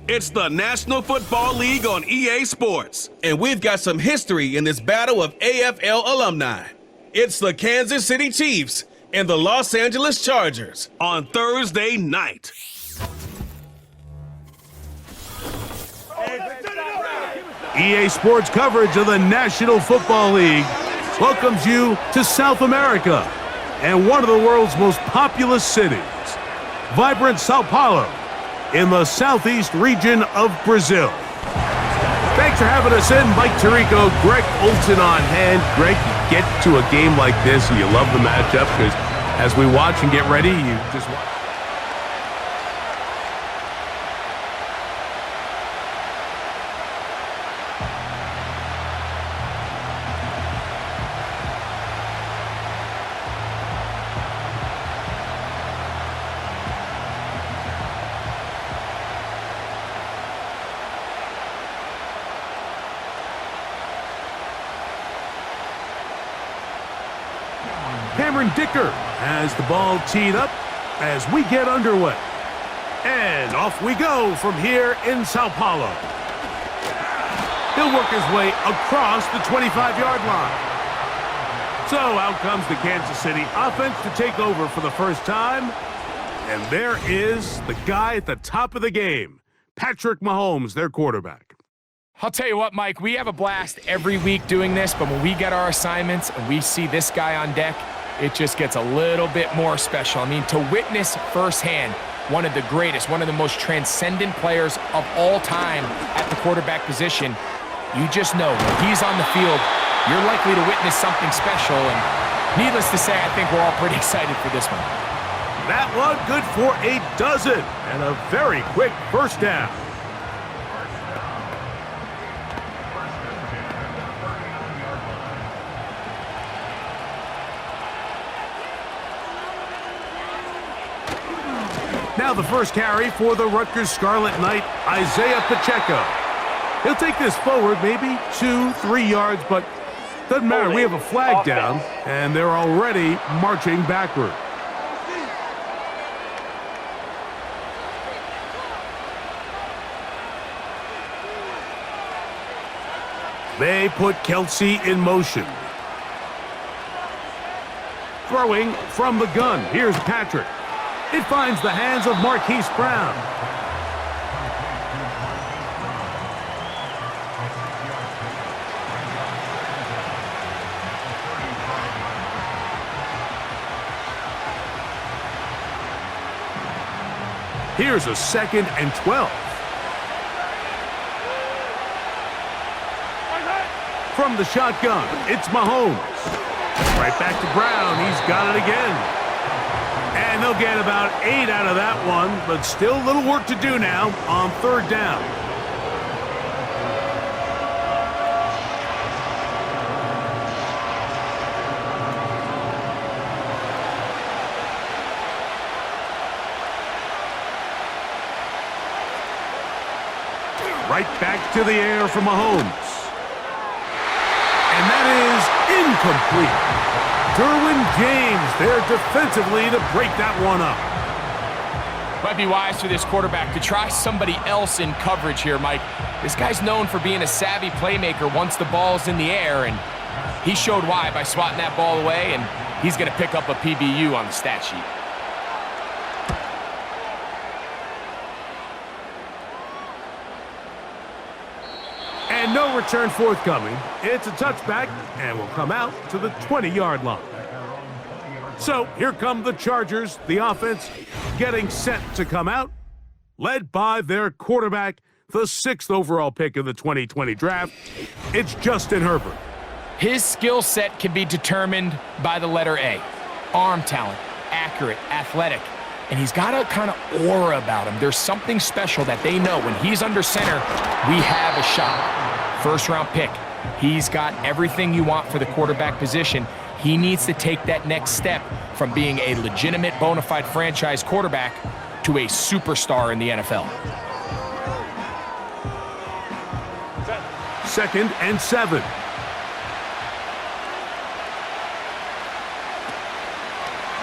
It's the National Football League on EA Sports, and we've got some history in this battle of AFL alumni. It's the Kansas City Chiefs and the Los Angeles Chargers on Thursday night. EA Sports coverage of the National Football League welcomes you to South America and one of the world's most populous cities, vibrant Sao Paulo, in the southeast region of Brazil. Thanks for having us in. Mike Tirico, Greg Olson on hand. Greg, you get to a game like this and you love the matchup because as we watch and get ready, you just watch. Cameron Dicker has the ball teed up as we get underway. And off we go from here in Sao Paulo. He'll work his way across the 25-yard line. So out comes the Kansas City offense to take over for the first time. And there is the guy at the top of the game, Patrick Mahomes, their quarterback. I'll tell you what, Mike, we have a blast every week doing this, but when we get our assignments and we see this guy on deck, it just gets a little bit more special. I mean, to witness firsthand one of the greatest, one of the most transcendent players of all time at the quarterback position, you just know when he's on the field, you're likely to witness something special. And needless to say, I think we're all pretty excited for this one. That one good for a dozen and a very quick first down. Now the first carry for the Rutgers Scarlet Knight, Isaiah Pacheco. He'll take this forward maybe 2-3 yards, but doesn't matter. We have a flag down, and they're already marching backward. They put Kelsey in motion. Throwing from the gun. Here's Patrick. It finds the hands of Marquise Brown. Here's a 2nd and 12. From the shotgun, it's Mahomes. Right back to Brown. He's got it again. And they'll get about 8 out of that one, but still a little work to do now on 3rd down. Right back to the air for Mahomes. And that is incomplete. Derwin James there defensively to break that one up. Might be wise for this quarterback to try somebody else in coverage here, Mike. This guy's known for being a savvy playmaker once the ball's in the air, and he showed why by swatting that ball away, and he's going to pick up a PBU on the stat sheet. And no return forthcoming. It's a touchback, and will come out to the 20-yard line. So here come the Chargers, the offense getting set to come out, led by their quarterback, the 6th overall pick of the 2020 draft. It's Justin Herbert. His skill set can be determined by the letter A. Arm talent, accurate, athletic, and he's got a kind of aura about him. There's something special that they know when he's under center, we have a shot. First-round pick. He's got everything you want for the quarterback position. He needs to take that next step from being a legitimate, bona fide franchise quarterback to a superstar in the NFL. 2nd and 7.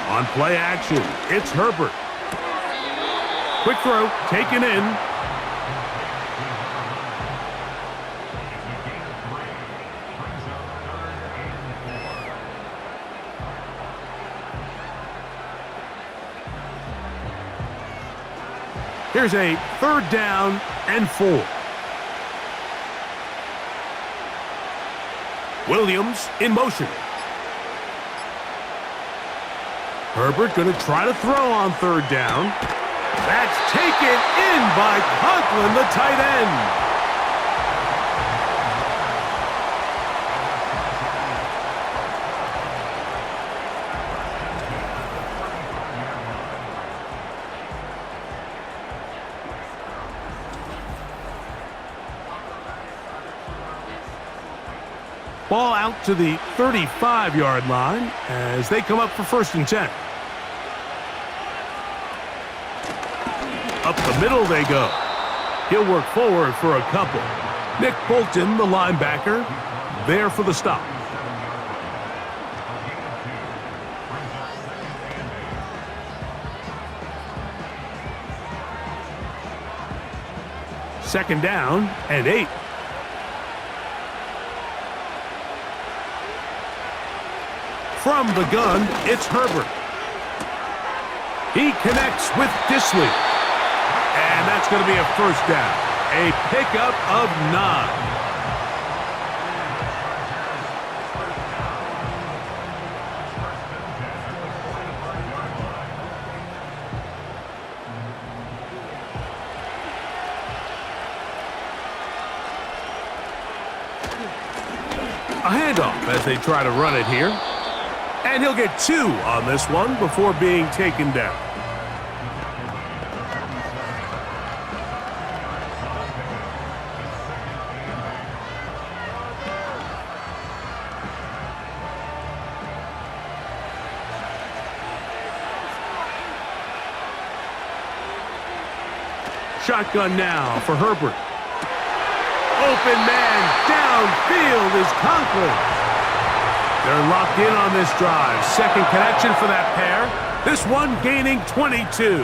On play action, it's Herbert. Quick throw, taken in. Here's a 3rd down and 4. Williams in motion. Herbert going to try to throw on 3rd down. That's taken in by Conklin, the tight end. Ball out to the 35-yard line as they come up for 1st and 10. Up the middle they go. He'll work forward for a couple. Nick Bolton, the linebacker, there for the stop. Second down and 8. From the gun, it's Herbert. He connects with Disley. And that's going to be a 1st down. A pickup of 9. A handoff as they try to run it here. And he'll get 2 on this one before being taken down. Shotgun now for Herbert. Open man downfield is Conklin. They're locked in on this drive. Second connection for that pair. This one gaining 22.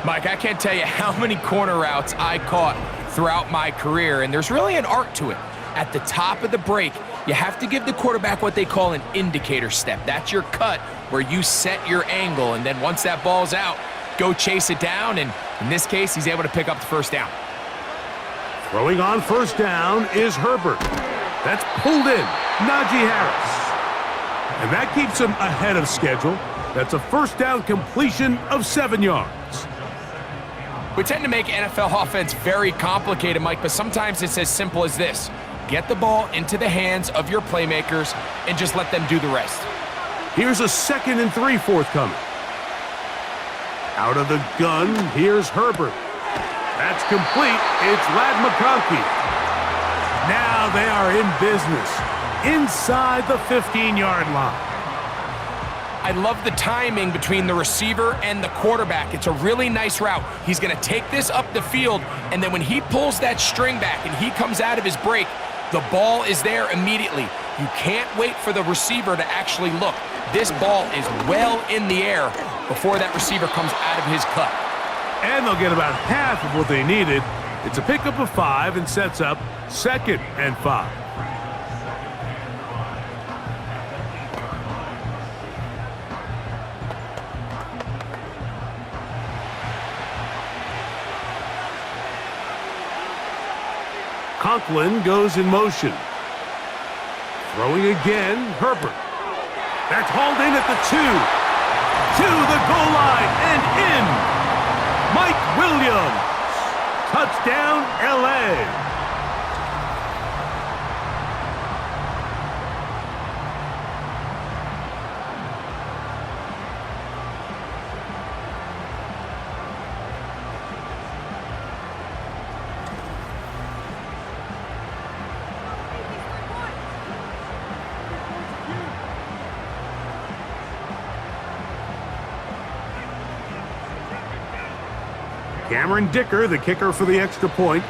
Mike, I can't tell you how many corner routes I caught throughout my career, and there's really an art to it. At the top of the break, you have to give the quarterback what they call an indicator step. That's your cut where you set your angle, and then once that ball's out, go chase it down, and in this case, he's able to pick up the 1st down. Throwing on 1st down is Herbert. That's pulled in. Najee Harris. And that keeps him ahead of schedule. That's a 1st down completion of 7 yards. We tend to make NFL offense very complicated, Mike, but sometimes it's as simple as this. Get the ball into the hands of your playmakers and just let them do the rest. Here's a 2nd and 3 forthcoming. Out of the gun, here's Herbert. That's complete. It's Ladd McConkey. Now they are in business inside the 15-yard line. I love the timing between the receiver and the quarterback. It's a really nice route. He's going to take this up the field, and then when he pulls that string back and he comes out of his break, the ball is there immediately. You can't wait for the receiver to actually look. This ball is well in the air before that receiver comes out of his cut. And they'll get about half of what they needed. It's a pickup of 5 and sets up 2nd and 5. Conklin goes in motion. Throwing again, Herbert. That's hauled in at the 2. To the goal line and in. Mike Williams. Touchdown, LA. Cameron Dicker, the kicker for the extra point.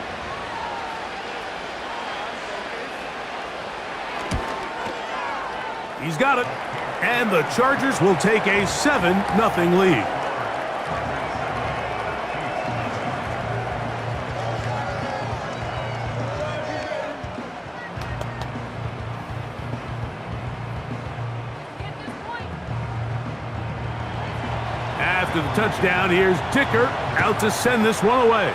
He's got it. And the Chargers will take a 7-0 lead. After After the touchdown, here's Dicker out to send this one away.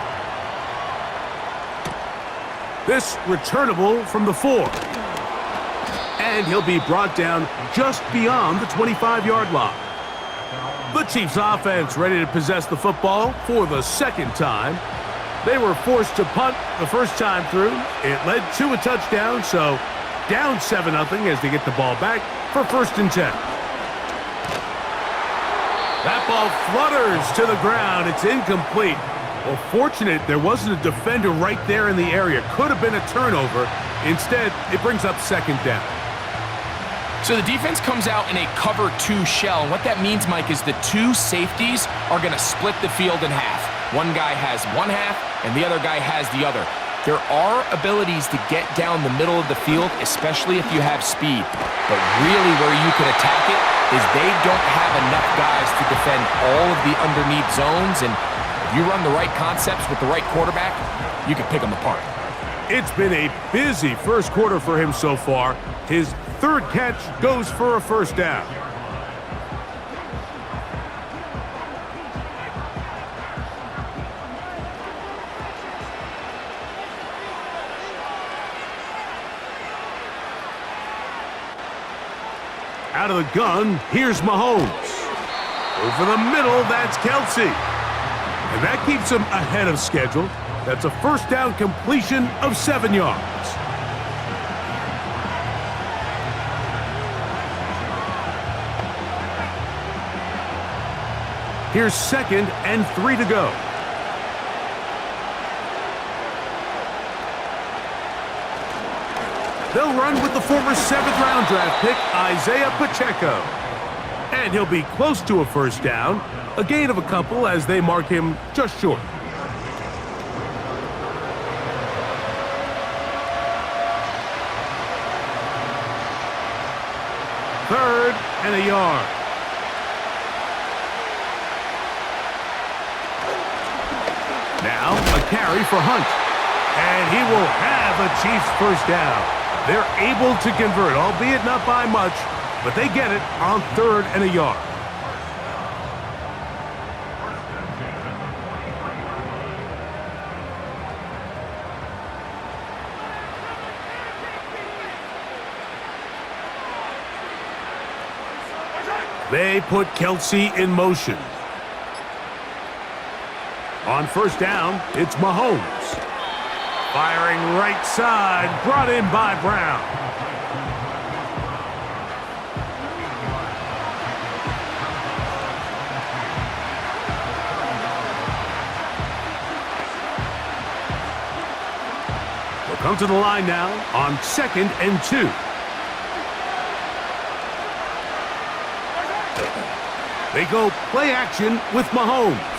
This returnable from the 4. And he'll be brought down just beyond the 25-yard line. The Chiefs offense ready to possess the football for the second time. They were forced to punt the first time through. It led to a touchdown, so down 7-0 as they get the ball back for 1st and 10. That ball flutters to the ground. It's incomplete. Well, fortunate there wasn't a defender right there in the area. Could have been a turnover. Instead, it brings up 2nd down. So the defense comes out in a cover 2 shell. And what that means, Mike, is the 2 safeties are going to split the field in half. One guy has one half, and the other guy has the other. There are abilities to get down the middle of the field, especially if you have speed. But really where you can attack it is they don't have enough guys to defend all of the underneath zones. And if you run the right concepts with the right quarterback, you can pick them apart. It's been a busy first quarter for him so far. His 3rd catch goes for a 1st down. Out of the gun, here's Mahomes. Over the middle, that's Kelsey. And that keeps him ahead of schedule. That's a 1st down completion of 7 yards. Here's 2nd and 3 to go. They'll run with the former 7th-round draft pick, Isaiah Pacheco. And he'll be close to a 1st down, a gain of a couple as they mark him just short. Third and a yard. Now a carry for Hunt. And he will have a Chiefs 1st down. They're able to convert, albeit not by much, but they get it on 3rd and a yard. They put Kelsey in motion. On 1st down, it's Mahomes. Firing right side, brought in by Brown. They'll come to the line now on 2nd and 2. They go play action with Mahomes.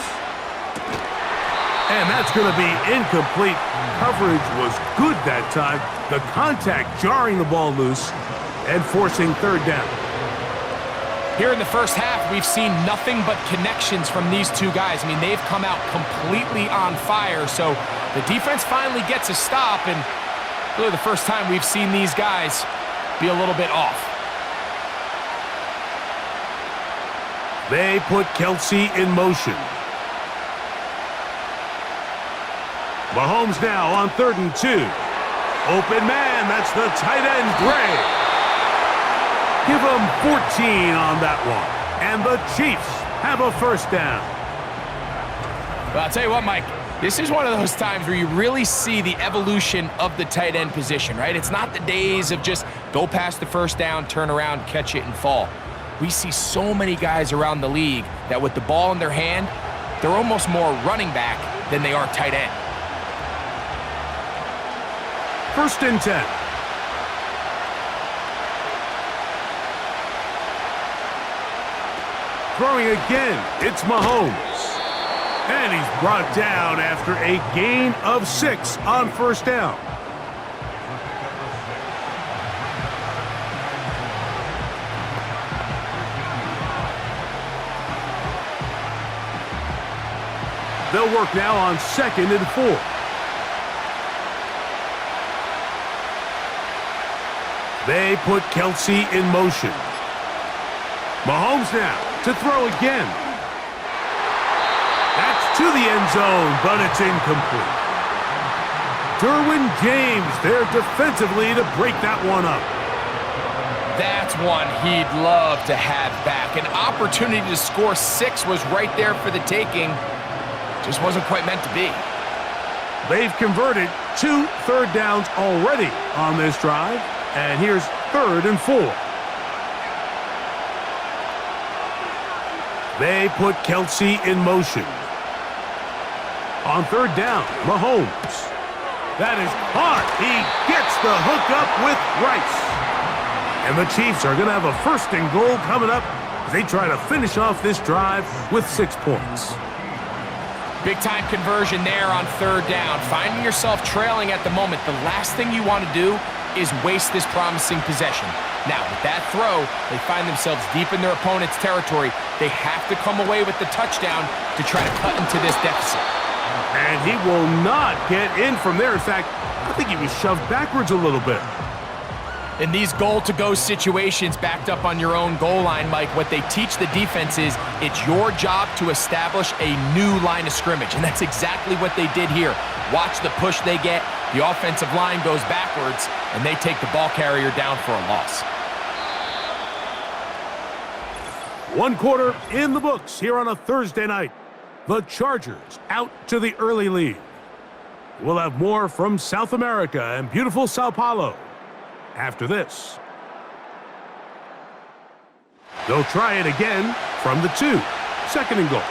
And that's going to be incomplete. Coverage was good that time. The contact jarring the ball loose and forcing 3rd down. Here in the first half, we've seen nothing but connections from these 2 guys. I mean, they've come out completely on fire. So the defense finally gets a stop, and really the first time we've seen these guys be a little bit off. They put Kelsey in motion. Mahomes now on 3rd and 2. Open man, that's the tight end, Gray. Give him 14 on that one. And the Chiefs have a 1st down. Well, I'll tell you what, Mike, this is one of those times where you really see the evolution of the tight end position, right? It's not the days of just go past the 1st down, turn around, catch it, and fall. We see so many guys around the league that with the ball in their hand, they're almost more running back than they are tight end. 1st and 10. Throwing again, it's Mahomes. And he's brought down after a gain of 6 on 1st down. They'll work now on 2nd and 4. They put Kelsey in motion. Mahomes now to throw again. to the end zone, but it's incomplete. Derwin James there defensively to break that one up. That's one he'd love to have back. An opportunity to score 6 was right there for the taking. Just wasn't quite meant to be. They've converted 2 third downs already on this drive, and here's 3rd and 4. They put Kelsey in motion. On 3rd down, Mahomes. That is hard. He gets the hook up with Rice. And the Chiefs are going to have a 1st and goal coming up as they try to finish off this drive with 6 points. Big-time conversion there on 3rd down. Finding yourself trailing at the moment, the last thing you want to do is waste this promising possession. Now, with that throw, they find themselves deep in their opponent's territory. They have to come away with the touchdown to try to cut into this deficit. And he will not get in from there. In fact, I think he was shoved backwards a little bit. In these goal-to-go situations backed up on your own goal line, Mike, what they teach the defense is it's your job to establish a new line of scrimmage, and that's exactly what they did here. Watch the push they get. The offensive line goes backwards, and they take the ball carrier down for a loss. 1 quarter in the books here on a Thursday night. The Chargers out to the early lead. We'll have more from South America and beautiful Sao Paulo after this. They'll try it again from the 2. 2nd and goal.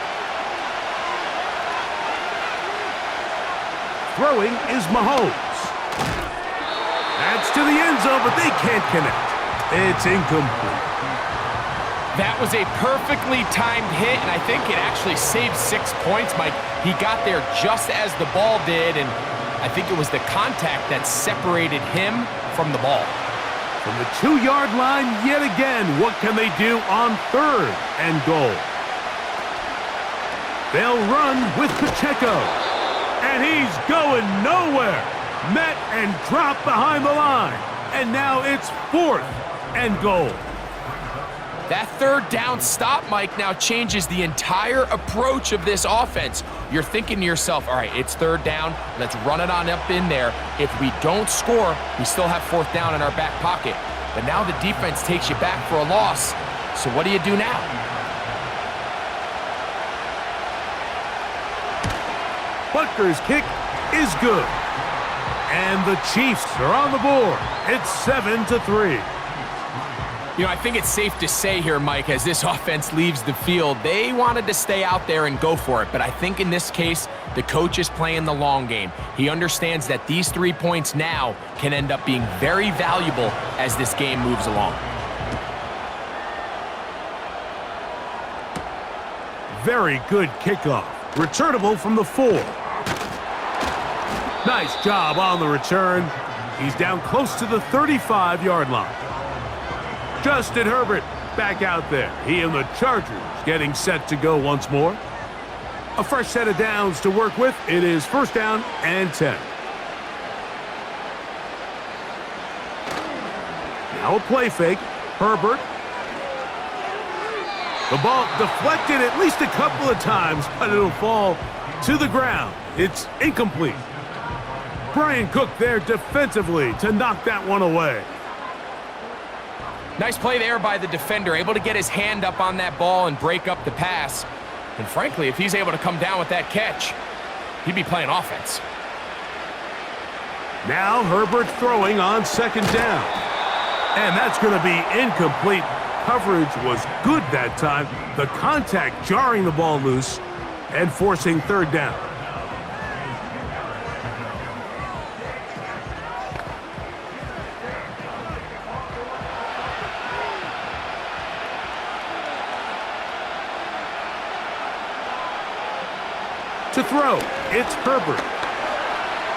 Throwing is Mahomes. That's to the end zone, but they can't connect. It's incomplete. That was a perfectly timed hit, and I think it actually saved 6 points, Mike. He got there just as the ball did, and I think it was the contact that separated him from the ball. From the 2-yard line yet again, what can they do on 3rd and goal? They'll run with Pacheco, and he's going nowhere. Met and dropped behind the line, and now it's 4th and goal. That 3rd down stop, Mike, now changes the entire approach of this offense. You're thinking to yourself, all right, it's 3rd down. Let's run it on up in there. If we don't score, we still have 4th down in our back pocket. But now the defense takes you back for a loss. So what do you do now? Butker's kick is good. And the Chiefs are on the board. It's 7-3. You know, I think it's safe to say here, Mike, as this offense leaves the field, they wanted to stay out there and go for it. But I think in this case, the coach is playing the long game. He understands that these 3 points now can end up being very valuable as this game moves along. Very good kickoff. Returnable from the 4. Nice job on the return. He's down close to the 35-yard line. Justin Herbert back out there. He and the Chargers getting set to go once more. A fresh set of downs to work with. It is 1st down and 10. Now a play fake. Herbert. The ball deflected at least a couple of times, but it'll fall to the ground. It's incomplete. Brian Cook there defensively to knock that one away. Nice play there by the defender, able to get his hand up on that ball and break up the pass. And frankly, if he's able to come down with that catch, he'd be playing offense. Now Herbert throwing on 2nd down. And that's going to be incomplete. Coverage was good that time. The contact jarring the ball loose and forcing 3rd down. To throw, it's Herbert.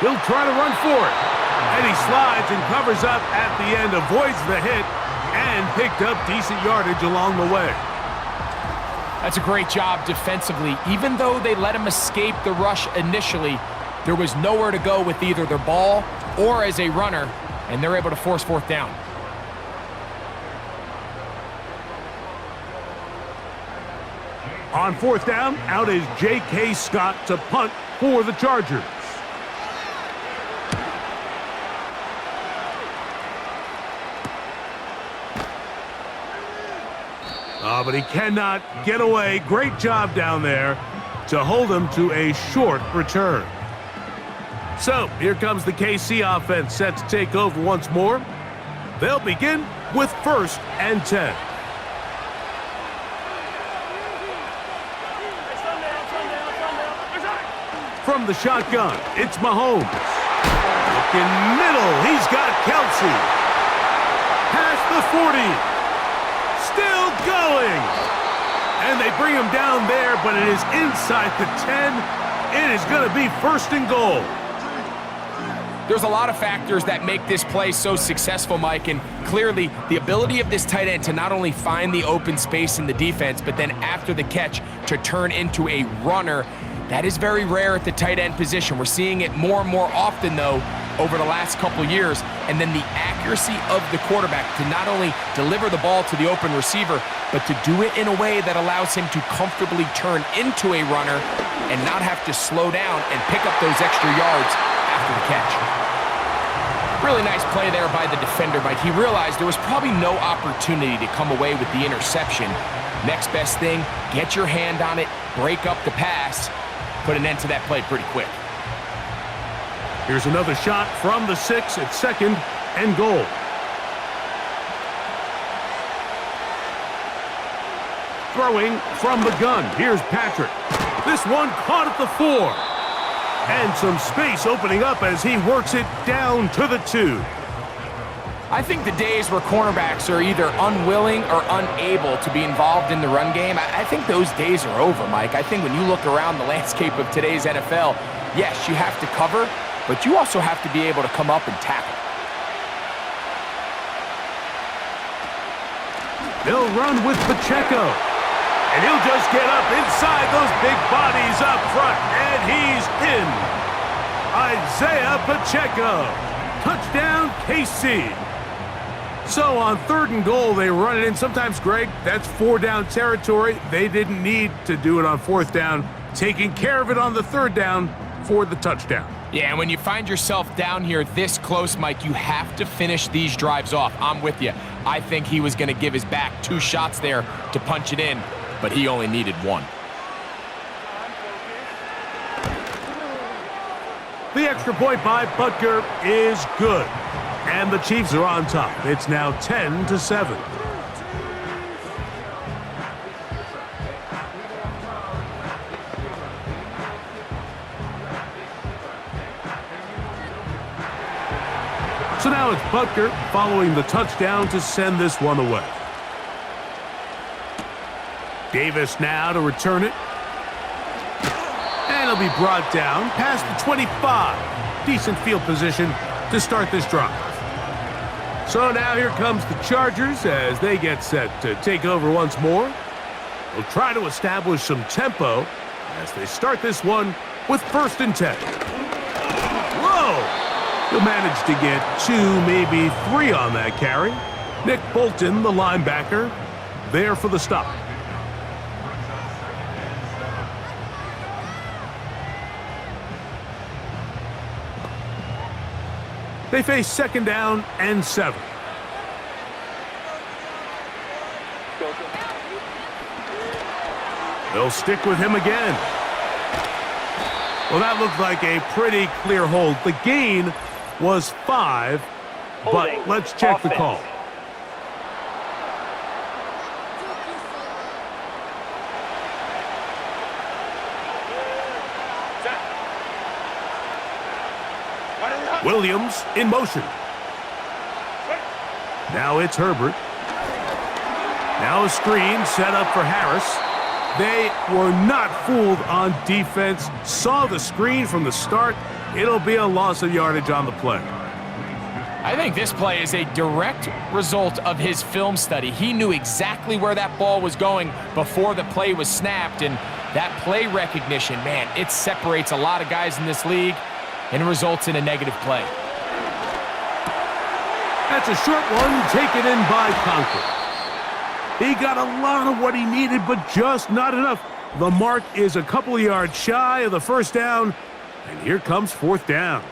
He'll try to run for it. And he slides and covers up at the end, avoids the hit, and picked up decent yardage along the way. That's a great job defensively. Even though they let him escape the rush initially, there was nowhere to go with either their ball or as a runner, and they're able to force 4th down. On fourth down, out is J.K. Scott to punt for the Chargers. Oh, but he cannot get away. Great job down there to hold him to a short return. So, here comes the KC offense set to take over once more. They'll begin with 1st and 10. From the shotgun, it's Mahomes. Looking middle, he's got Kelsey. Past the 40. Still going. And they bring him down there, but it is inside the 10. It is going to be 1st and goal. There's a lot of factors that make this play so successful, Mike, and clearly the ability of this tight end to not only find the open space in the defense, but then after the catch to turn into a runner. That is very rare at the tight end position. We're seeing it more and more often, though, over the last couple years. And then the accuracy of the quarterback to not only deliver the ball to the open receiver, but to do it in a way that allows him to comfortably turn into a runner and not have to slow down and pick up those extra yards after the catch. Really nice play there by the defender, Mike. He realized there was probably no opportunity to come away with the interception. Next best thing, get your hand on it, break up the pass, put an end to that play pretty quick. Here's another shot from the 6 at 2nd and goal. Throwing from the gun. Here's Patrick. This one caught at the 4. And some space opening up as he works it down to the 2. I think the days where cornerbacks are either unwilling or unable to be involved in the run game, I think those days are over, Mike. I think when you look around the landscape of today's NFL, yes, you have to cover, but you also have to be able to come up and tackle. They'll run with Pacheco. And he'll just get up inside those big bodies up front, and he's in. Isaiah Pacheco. Touchdown, KC. So on 3rd and goal, they run it in. Sometimes, Greg, that's 4-down territory. They didn't need to do it on 4th down. Taking care of it on the 3rd down for the touchdown. Yeah, and when you find yourself down here this close, Mike, you have to finish these drives off. I'm with you. I think he was going to give his back 2 shots there to punch it in, but he only needed 1. The extra point by Butker is good. And the Chiefs are on top. It's now 10-7. So now it's Butker following the touchdown to send this one away. Davis now to return it. And it'll be brought down past the 25. Decent field position to start this drive. So now here comes the Chargers as they get set to take over once more. They'll try to establish some tempo as they start this one with 1st and 10. Whoa! He'll manage to get 2, maybe 3 on that carry. Nick Bolton, the linebacker, there for the stop. They face 2nd down and 7. They'll stick with him again. Well, that looked like a pretty clear hold. The gain was 5, but let's check the call. Williams in motion. Now it's Herbert. Now a screen set up for Harris. They were not fooled on defense. Saw the screen from the start. It'll be a loss of yardage on the play. I think this play is a direct result of his film study. He knew exactly where that ball was going before the play was snapped, and that play recognition, man, it separates a lot of guys in this league and results in a negative play. That's a short one taken in by Conklin. He got a lot of what he needed, but just not enough. The mark is a couple of yards shy of the first down, and here comes fourth down.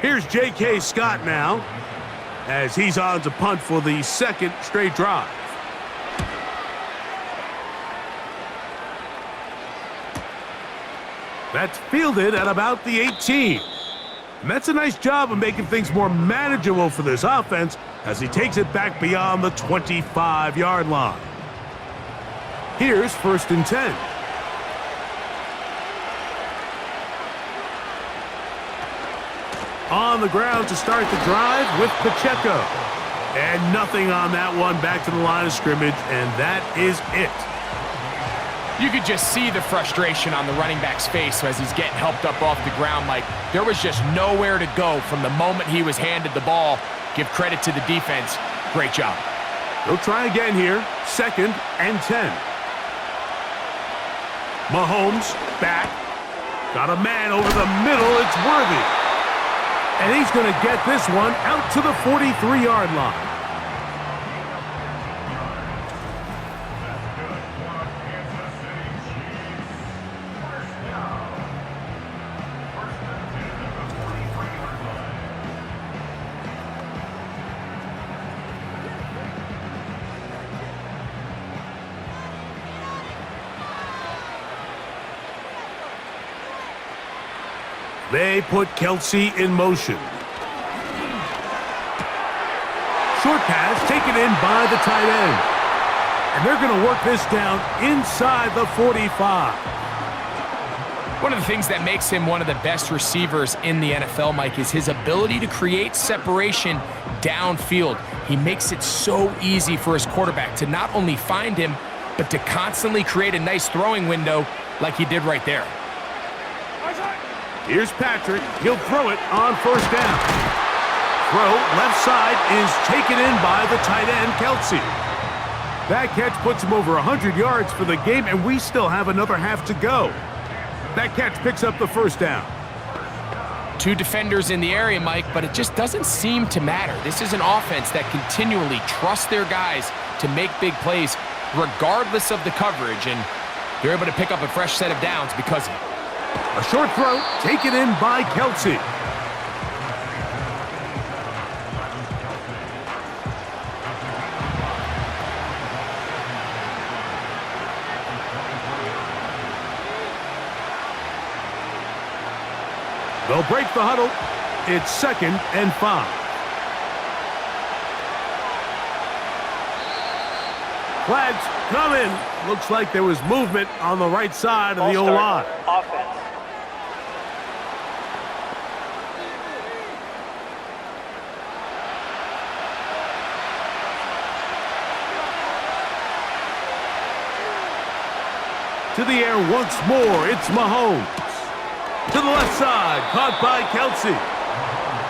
Here's J.K. Scott now, as he's on to punt for the second straight drive. That's fielded at about the 18. And that's a nice job of making things more manageable for this offense as he takes it back beyond the 25-yard line. Here's 1st and 10. On the ground to start the drive with Pacheco. And nothing on that one, back to the line of scrimmage, and that is it. You could just see the frustration on the running back's face as he's getting helped up off the ground. Like, there was just nowhere to go from the moment he was handed the ball. Give credit to the defense. Great job. They'll try again here. 2nd and 10. Mahomes back. Got a man over the middle. It's Worthy. And he's going to get this one out to the 43-yard line. They put Kelsey in motion. Short pass taken in by the tight end. And they're going to work this down inside the 45. One of the things that makes him one of the best receivers in the NFL, Mike, is his ability to create separation downfield. He makes it so easy for his quarterback to not only find him, but to constantly create a nice throwing window like he did right there. Here's Patrick. He'll throw it on 1st down. Throw left side is taken in by the tight end, Kelsey. That catch puts him over 100 yards for the game, and we still have another half to go. That catch picks up the 1st down. 2 defenders in the area, Mike, but it just doesn't seem to matter. This is an offense that continually trusts their guys to make big plays regardless of the coverage, and they're able to pick up a fresh set of downs because of it. A short throw taken in by Kelsey. They'll break the huddle. It's 2nd and 5. Flags come in. Looks like there was movement on the right side of the O-line. Offense. To the air once more, it's Mahomes. To the left side, caught by Kelsey.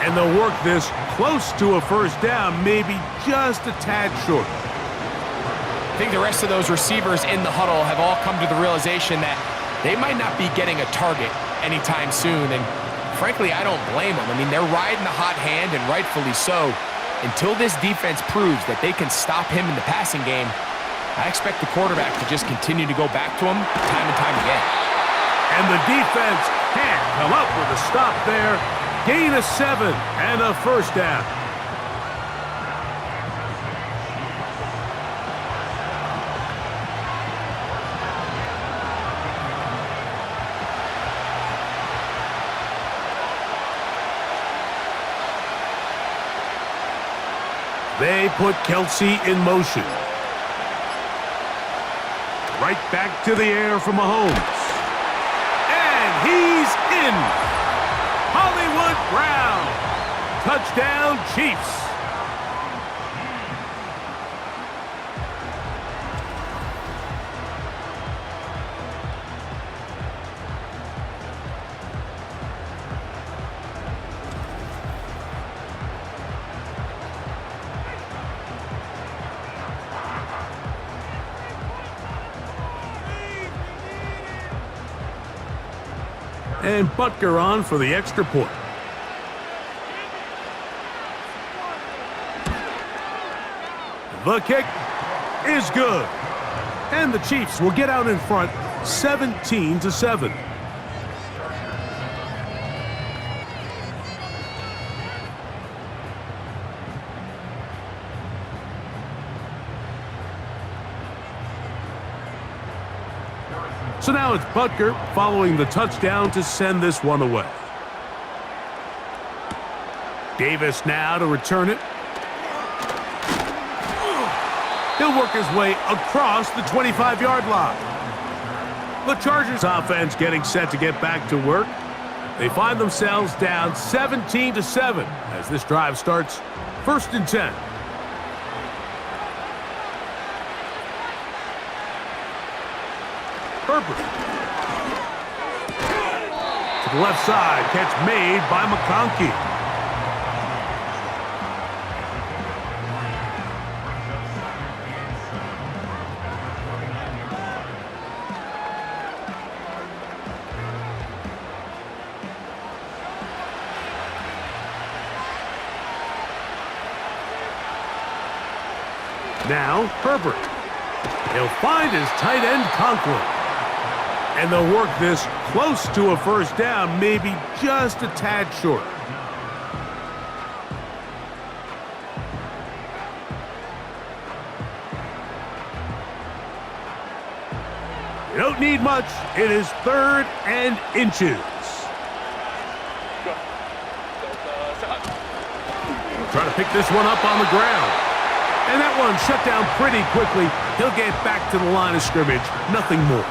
And they'll work this close to a 1st down, maybe just a tad short. I think the rest of those receivers in the huddle have all come to the realization that they might not be getting a target anytime soon. And frankly, I don't blame them. I mean, they're riding the hot hand, and rightfully so. Until this defense proves that they can stop him in the passing game, I expect the quarterback to just continue to go back to him time and time again. And the defense can't come up with a stop there. Gain of 7 and a 1st down. They put Kelsey in motion. Right back to the air for Mahomes. And he's in. Hollywood Brown. Touchdown, Chiefs. And Butker on for the extra point. The kick is good. And the Chiefs will get out in front 17-7. So now it's Butker following the touchdown to send this one away. Davis now to return it. He'll work his way across the 25-yard line. The Chargers offense getting set to get back to work. They find themselves down 17-7 as this drive starts 1st and 10. Herbert. To the left side, catch made by McConkey. Now, Herbert. He'll find his tight end, Conklin. And they'll work this close to a first down, maybe just a tad short. You don't need much. It is 3rd and inches. Try to pick this one up on the ground. And that one shut down pretty quickly. He'll get back to the line of scrimmage. Nothing more.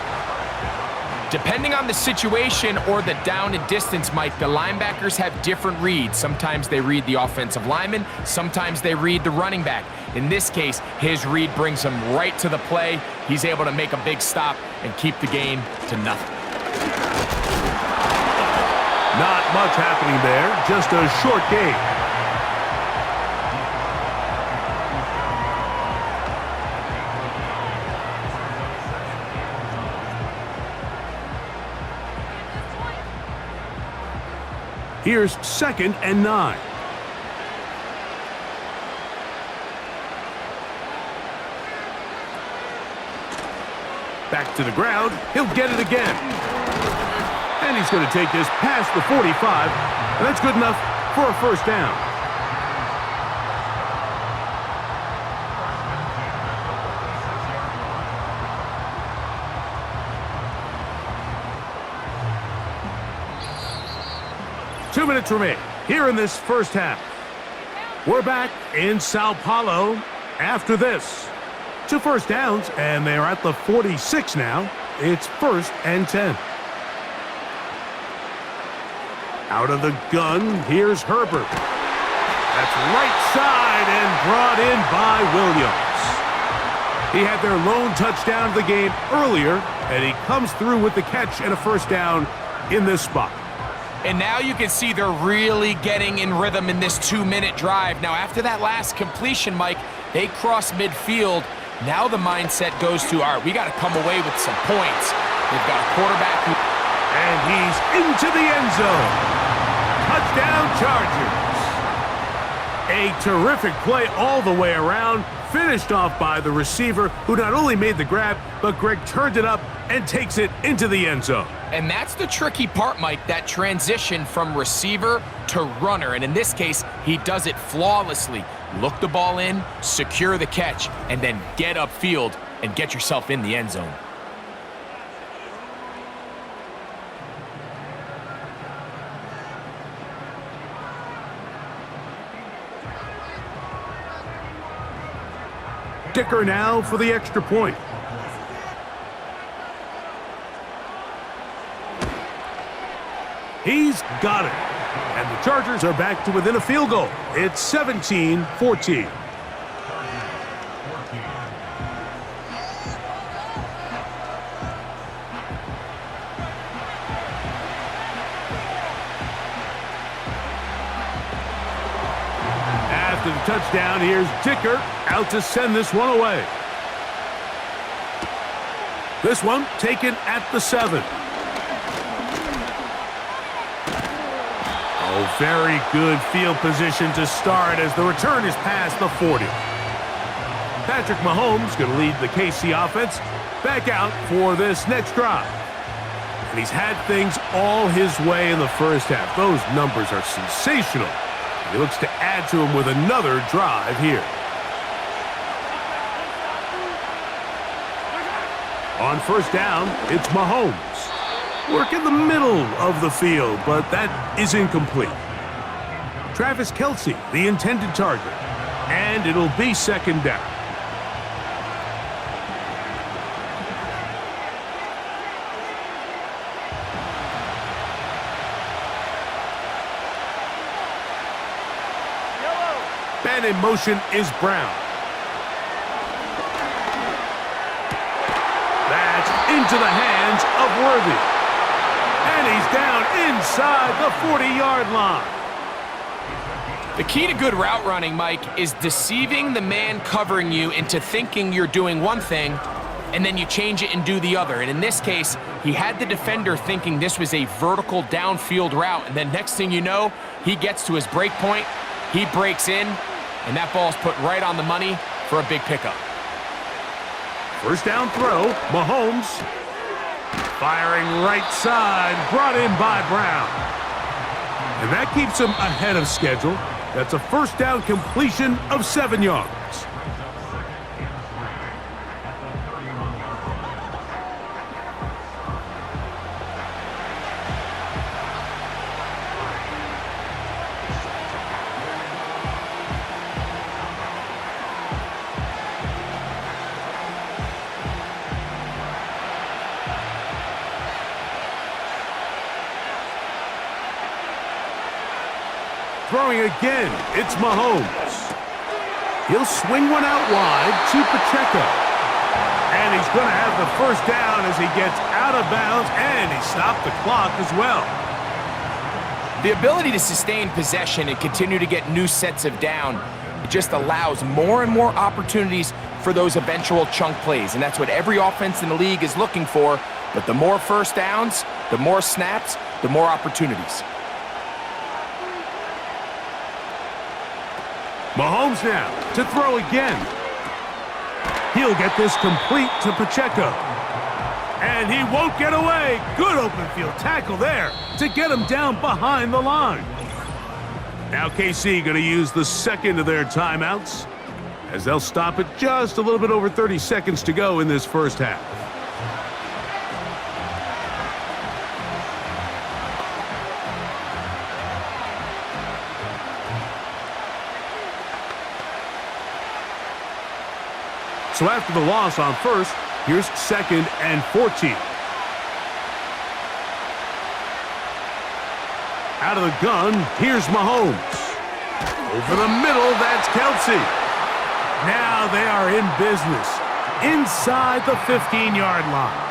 Depending on the situation or the down and distance, Mike, the linebackers have different reads. Sometimes they read the offensive lineman. Sometimes they read the running back. In this case, his read brings him right to the play. He's able to make a big stop and keep the game to nothing. Not much happening there. Just a short game. Here's 2nd and 9. Back to the ground. He'll get it again. And he's going to take this past the 45. And that's good enough for a first down. Two minutes remain here in this first half. We're back in Sao Paulo after this. 2 first downs, and they're at the 46 now. It's 1st and 10. Out of the gun, here's Herbert. That's right side and brought in by Williams. He had their lone touchdown of the game earlier, and he comes through with the catch and a first down in this spot. And now you can see they're really getting in rhythm in this 2-minute drive. Now, after that last completion, Mike, they cross midfield. Now the mindset goes to, all right, we got to come away with some points. They've got a quarterback who... And he's into the end zone. Touchdown, Chargers. A terrific play all the way around. Finished off by the receiver, who not only made the grab, but Greg turned it up and takes it into the end zone. And that's the tricky part, Mike, that transition from receiver to runner. And in this case, he does it flawlessly. Look the ball in, secure the catch, and then get upfield and get yourself in the end zone. Dicker now for the extra point. He's got it. And the Chargers are back to within a field goal. It's 17-14. After the touchdown, here's Dicker out to send this one away. This one taken at the 7. Oh, very good field position to start as the return is past the 40. Patrick Mahomes going to lead the KC offense back out for this next drive. And he's had things all his way in the first half. Those numbers are sensational. He looks to add to them with another drive here. On first down, it's Mahomes. Work in the middle of the field, but that is incomplete. Travis Kelce, the intended target. And it'll be second down. And in motion is Brown. That's into the hands of Worthy. And he's down inside the 40-yard line. The key to good route running, Mike, is deceiving the man covering you into thinking you're doing one thing, and then you change it and do the other. And in this case, he had the defender thinking this was a vertical downfield route, and then next thing you know, he gets to his break point, he breaks in, and that ball's put right on the money for a big pickup. First down throw, Mahomes. Firing right side, brought in by Brown. And that keeps him ahead of schedule. That's a first down completion of 7 yards. Throwing again, it's Mahomes. He'll swing one out wide to Pacheco. And he's going to have the first down as he gets out of bounds, and he stopped the clock as well. The ability to sustain possession and continue to get new sets of down, it just allows more and more opportunities for those eventual chunk plays, and that's what every offense in the league is looking for. But the more first downs, the more snaps, the more opportunities. Mahomes now to throw again. He'll get this complete to Pacheco. And he won't get away. Good open field tackle there to get him down behind the line. Now KC going to use the second of their timeouts as they'll stop it just a little bit over 30 seconds to go in this first half. So after the loss on first, here's second and 14. Out of the gun, here's Mahomes. Over the middle, that's Kelce. Now they are in business inside the 15-yard line.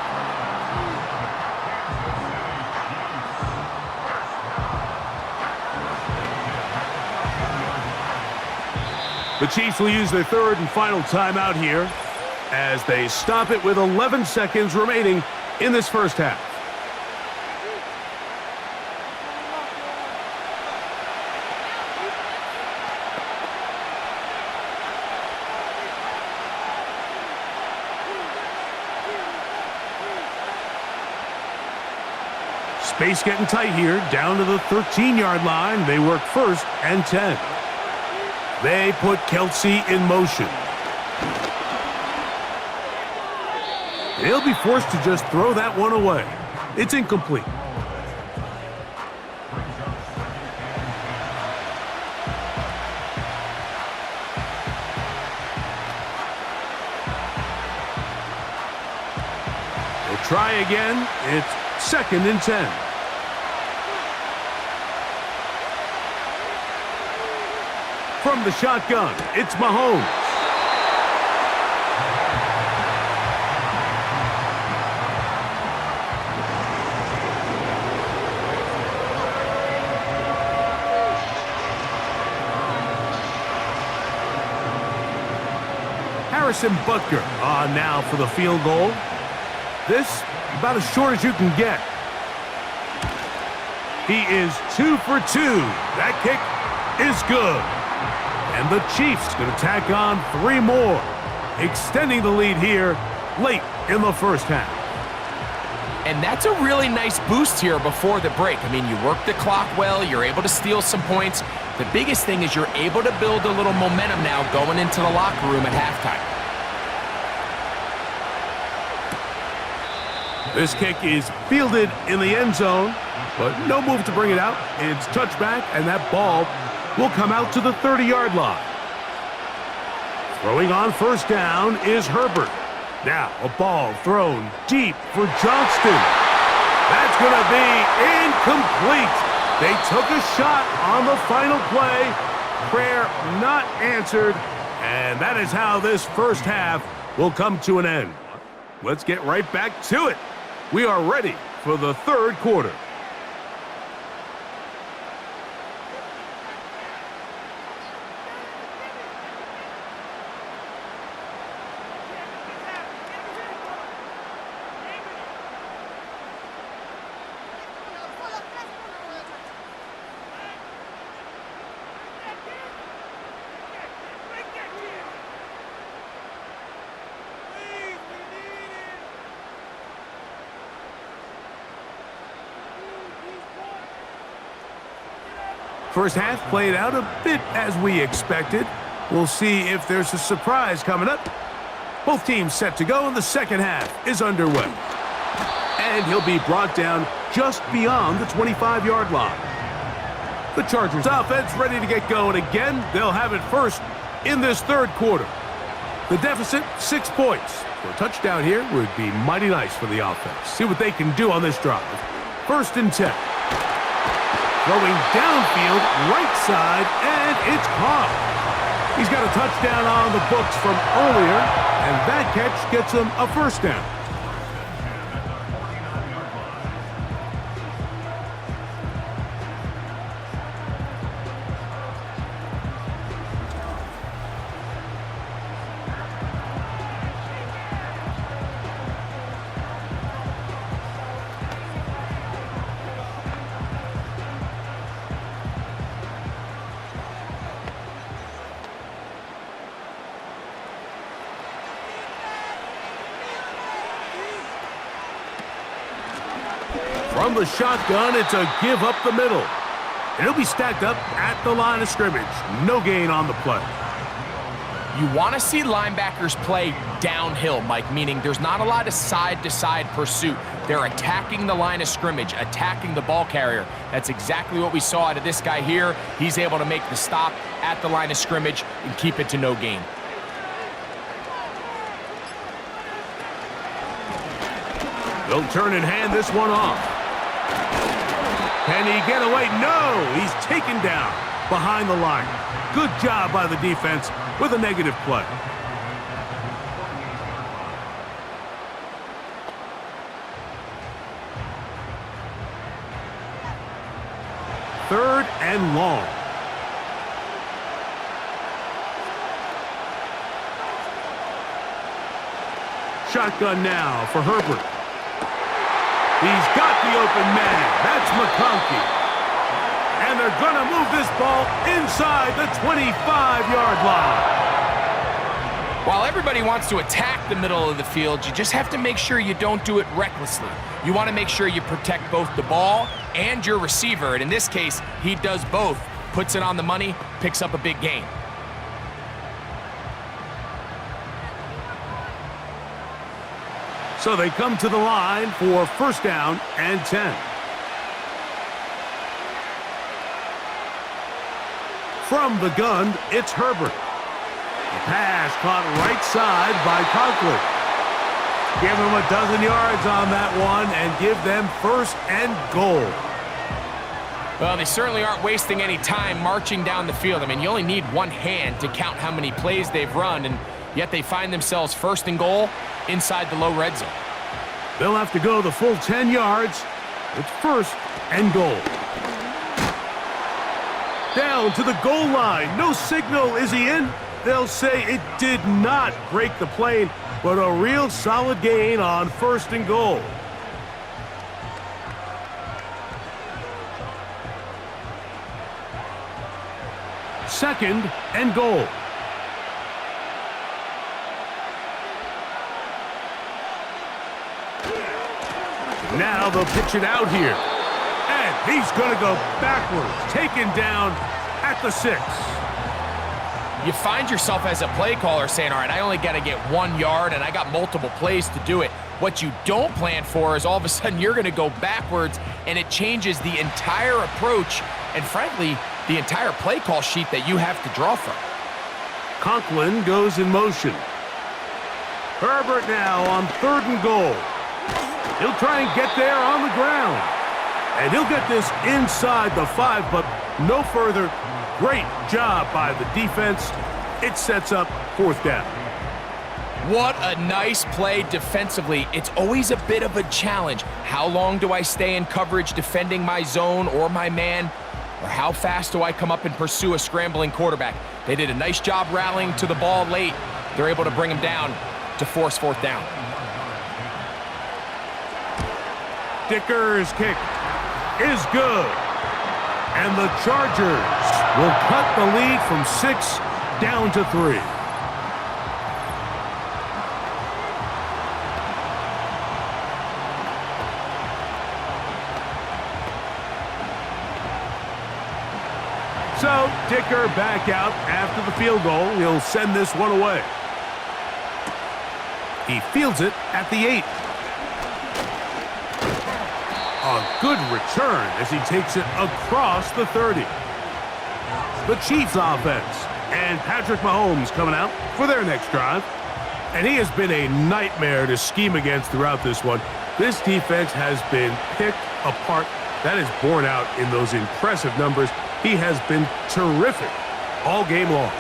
The Chiefs will use their third and final timeout here as they stop it with 11 seconds remaining in this first half. Space getting tight here, down to the 13-yard line. They work first and 10. They put Kelce in motion. They'll be forced to just throw that one away. It's incomplete. They'll try again. It's second and 10. From the shotgun, it's Mahomes. Harrison Butker on now for the field goal. This about as short as you can get. He is 2 for 2. That kick is good. And the Chiefs going to tack on 3 more, extending the lead here late in the first half. And that's a really nice boost here before the break. I mean, you work the clock well, you're able to steal some points. The biggest thing is you're able to build a little momentum now going into the locker room at halftime. This kick is fielded in the end zone, but no move to bring it out. It's touchback, and that ball will come out to the 30-yard line. Throwing on first down is Herbert. Now a ball thrown deep for Johnston. That's going to be incomplete. They took a shot on the final play. Prayer not answered, and that is how this first half will come to an end. Let's get right back to it. We are ready for the third quarter. First half played out a bit as we expected. We'll see if there's a surprise coming up. Both teams set to go, and the second half is underway. And he'll be brought down just beyond the 25-yard line. The Chargers offense ready to get going again. They'll have it first in this third quarter. The deficit, 6 points. For a touchdown here would be mighty nice for the offense. See what they can do on this drive. 1st and 10. Throwing downfield, right side, and it's caught. He's got a touchdown on the books from earlier, and that catch gets him a first down. From the shotgun, it's a give up the middle. And he'll be stacked up at the line of scrimmage. No gain on the play. You want to see linebackers play downhill, Mike, meaning there's not a lot of side-to-side pursuit. They're attacking the line of scrimmage, attacking the ball carrier. That's exactly what we saw out of this guy here. He's able to make the stop at the line of scrimmage and keep it to no gain. They'll turn and hand this one off. Can he get away? No! He's taken down behind the line. Good job by the defense with a negative play. Third and long. Shotgun now for Herbert. He's got the open man. That's McConkey. And they're going to move this ball inside the 25-yard line. While everybody wants to attack the middle of the field, you just have to make sure you don't do it recklessly. You want to make sure you protect both the ball and your receiver. And in this case, he does both. Puts it on the money, picks up a big gain. So they come to the line for first down and 10. From the gun, it's Herbert. The pass caught right side by Conklin. Give him a dozen yards on that one and give them first and goal. Well, they certainly aren't wasting any time marching down the field. I mean, you only need one hand to count how many plays they've run, and yet they find themselves first and goal inside the low red zone. They'll have to go the full 10 yards. It's first and goal. Down to the goal line. No signal. Is he in? They'll say it did not break the plane, but a real solid gain on first and goal. 2nd and goal. Now they'll pitch it out here. And he's going to go backwards, taken down at the 6. You find yourself as a play caller saying, all right, I only got to get 1 yard and I got multiple plays to do it. What you don't plan for is all of a sudden you're going to go backwards and it changes the entire approach and frankly, the entire play call sheet that you have to draw from. Conklin goes in motion. Herbert now on 3rd and goal. He'll try and get there on the ground. And he'll get this inside the 5, but no further. Great job by the defense. It sets up 4th down. What a nice play defensively. It's always a bit of a challenge. How long do I stay in coverage defending my zone or my man? Or how fast do I come up and pursue a scrambling quarterback? They did a nice job rallying to the ball late. They're able to bring him down to force 4th down. Dicker's kick is good. And the Chargers will cut the lead from 6 down to 3. So, Dicker back out after the field goal. He'll send this one away. He fields it at the 8. A good return as he takes it across the 30. The Chiefs offense and Patrick Mahomes coming out for their next drive. And he has been a nightmare to scheme against throughout this one. This defense has been picked apart. That is borne out in those impressive numbers. He has been terrific all game long.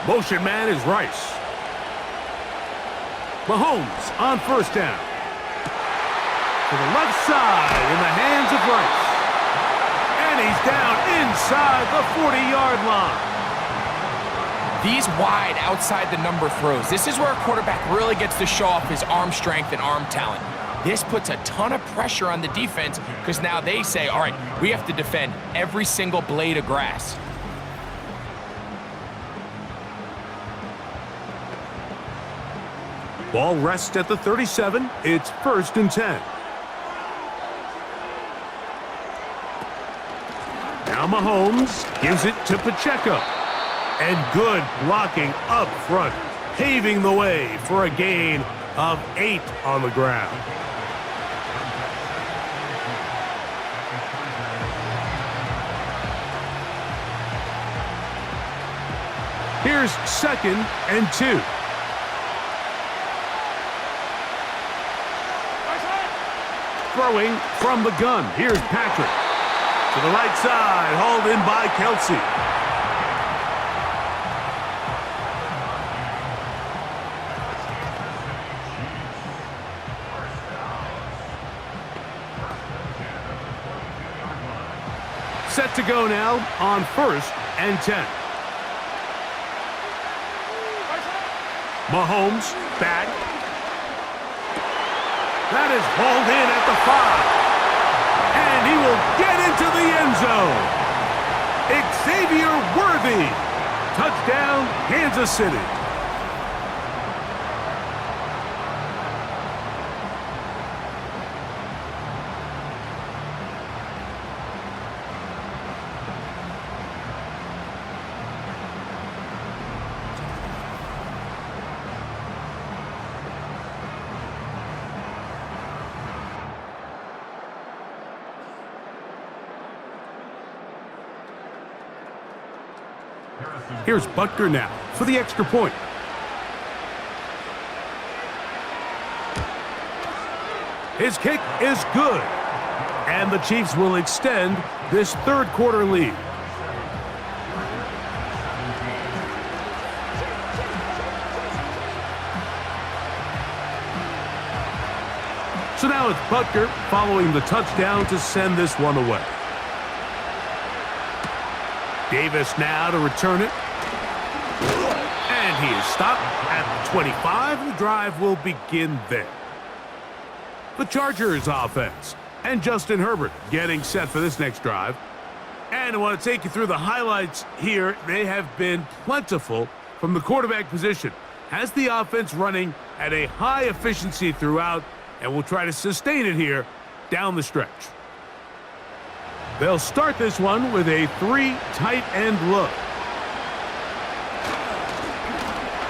Motion man is Rice. Mahomes on 1st down. To the left side in the hands of Rice. And he's down inside the 40-yard line. These wide outside the number throws. This is where a quarterback really gets to show off his arm strength and arm talent. This puts a ton of pressure on the defense because now they say, all right, we have to defend every single blade of grass. Ball rests at the 37. It's 1st and 10. Now Mahomes gives it to Pacheco. And good blocking up front, paving the way for a gain of 8 on the ground. Here's 2nd and 2. Throwing from the gun. Here's Patrick. To the right side, hauled in by Kelsey. Set to go now on 1st and 10. Mahomes back. That is hauled in at the 5. And he will get into the end zone. Xavier Worthy. Touchdown, Kansas City. Here's Butker now for the extra point. His kick is good. And the Chiefs will extend this 3rd quarter lead. So now it's Butker following the touchdown to send this one away. Davis now to return it. And he is stopped at the 25. The drive will begin there. the Chargers offense. And Justin Herbert getting set for this next drive. And I want to take you through the highlights here. They have been plentiful from the quarterback position. Has the offense running at a high efficiency throughout, and will try to sustain it here down the stretch. They'll start this one with a 3 tight end look.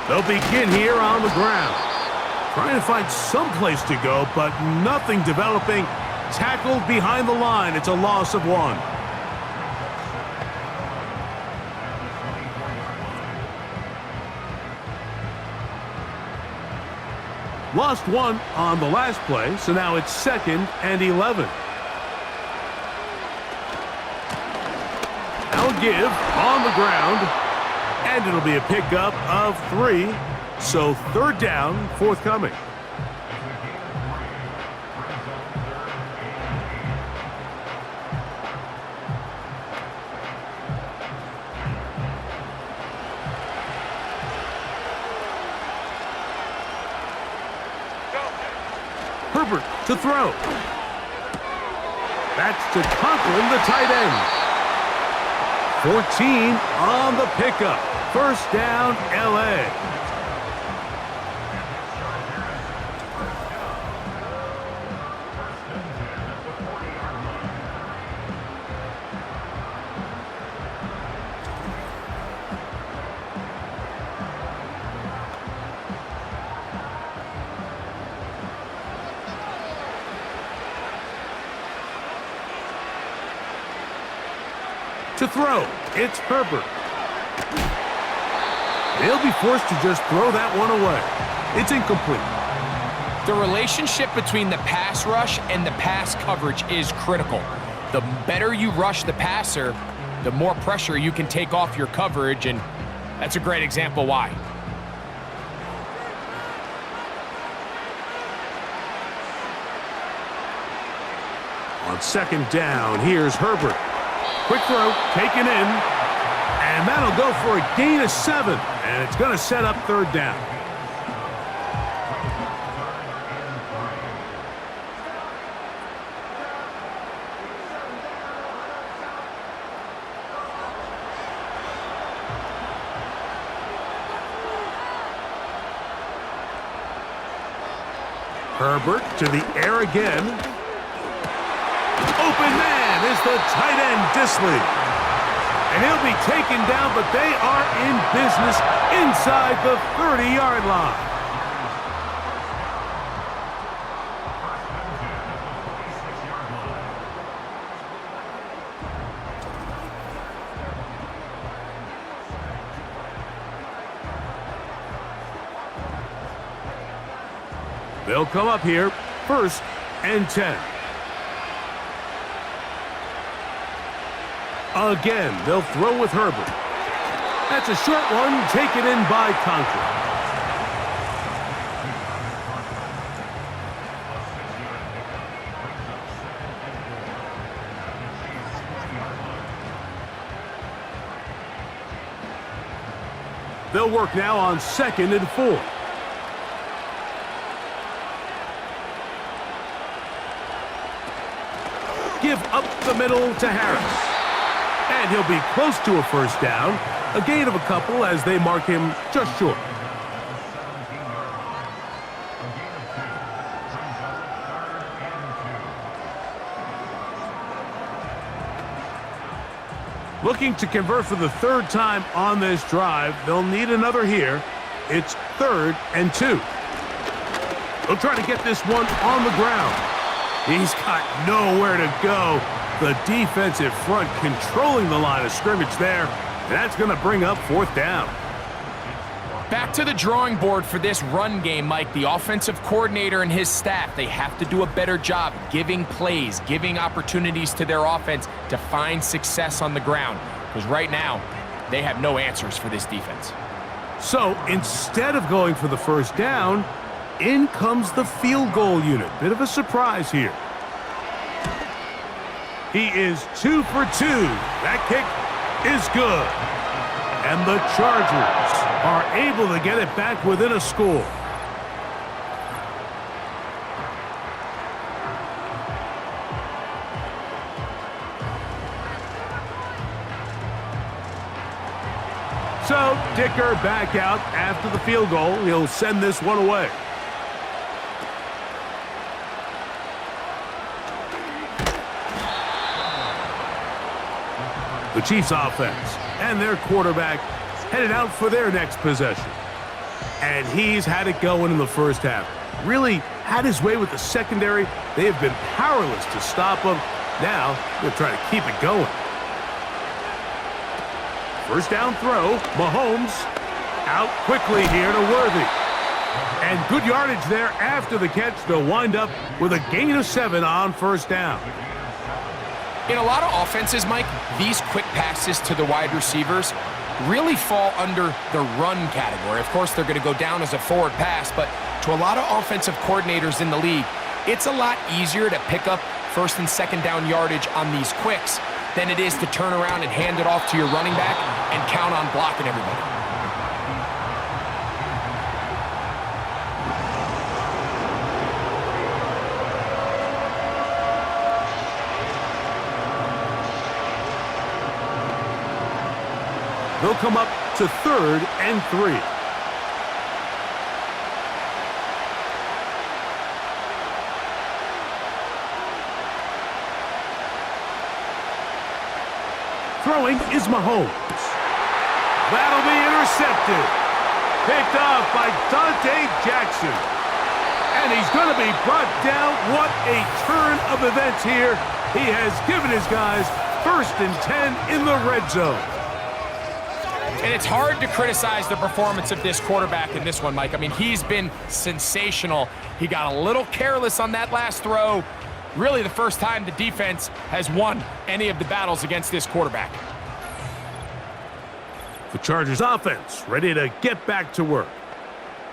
They'll begin here on the ground. Trying to find some place to go, but nothing developing. Tackled behind the line. It's a loss of 1. Lost 1 on the last play, so now it's 2nd and 11. Now give on the ground, and it'll be a pickup of 3, so 3rd down forthcoming. Herbert to throw. That's to Conklin, the tight end. 14 on the pickup. 1st down, LA. To throw, it's Herbert. They'll be forced to just throw that one away. It's incomplete. The relationship between the pass rush and the pass coverage is critical. The better you rush the passer, the more pressure you can take off your coverage, and that's a great example why. On 2nd down, here's Herbert. Quick throw, taken in, and that'll go for a gain of 7, and it's going to set up 3rd down. Herbert to the air again. Open man is the tight end, Disley. And he'll be taken down, but they are in business inside the 30-yard line. They'll come up here, 1st and 10. Again, they'll throw with Herbert. That's a short one, taken in by Conklin. They'll work now on 2nd and 4. Give up the middle to Harris. And he'll be close to a 1st down. A gain of a couple as they mark him just short. Looking to convert for the 3rd time on this drive. They'll need another here. It's 3rd and 2. They'll try to get this one on the ground. He's got nowhere to go. The defensive front controlling the line of scrimmage there. And that's going to bring up 4th down. Back to the drawing board for this run game, Mike. The offensive coordinator and his staff, they have to do a better job giving plays, giving opportunities to their offense to find success on the ground. Because right now, they have no answers for this defense. So instead of going for the 1st down, in comes the field goal unit. Bit of a surprise here. He is 2 for 2. That kick is good. And the Chargers are able to get it back within a score. So Dicker back out after the field goal. He'll send this one away. The Chiefs offense and their quarterback headed out for their next possession. And he's had it going in the first half. Really had his way with the secondary. They have been powerless to stop him. Now they're trying to keep it going. First down throw. Mahomes out quickly here to Worthy. And good yardage there after the catch. They'll wind up with a gain of 7 on first down. In a lot of offenses, Mike, these quick passes to the wide receivers really fall under the run category. Of course, they're going to go down as a forward pass, but to a lot of offensive coordinators in the league, it's a lot easier to pick up first and second down yardage on these quicks than it is to turn around and hand it off to your running back and count on blocking everybody. They'll come up to 3rd and 3. Throwing is Mahomes. That'll be intercepted. Picked off by Dante Jackson. And he's going to be brought down. What a turn of events here. He has given his guys 1st and 10 in the red zone. And it's hard to criticize the performance of this quarterback in this one, Mike. I mean, he's been sensational. He got a little careless on that last throw. Really the first time the defense has won any of the battles against this quarterback. The Chargers offense ready to get back to work.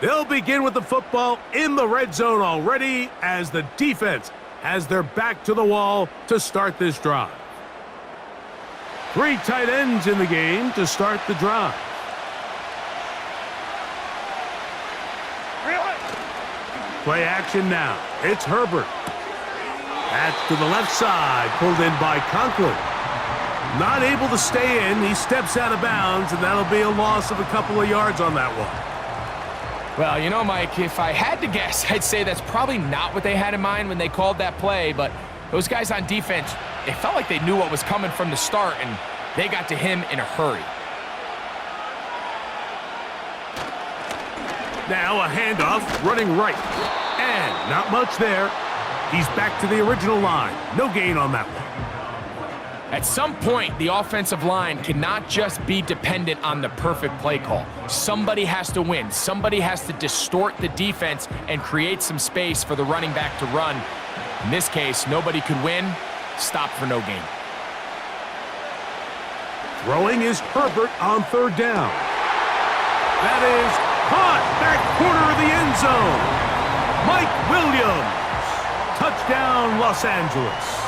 They'll begin with the football in the red zone already as the defense has their back to the wall to start this drive. 3 tight ends in the game to start the drive. Play action now. It's Herbert. That's to the left side, pulled in by Conklin. Not able to stay in. He steps out of bounds, and that'll be a loss of a couple of yards on that one. Well, you know, Mike, if I had to guess, I'd say that's probably not what they had in mind when they called that play, but those guys on defense, they felt like they knew what was coming from the start, and they got to him in a hurry. Now a handoff, running right. And not much there. He's back to the original line. No gain on that one. At some point, the offensive line cannot just be dependent on the perfect play call. Somebody has to win. Somebody has to distort the defense and create some space for the running back to run. In this case, nobody could win. Stop for no gain. Throwing is Herbert on 3rd down. That is caught back corner of the end zone. Mike Williams. Touchdown, Los Angeles.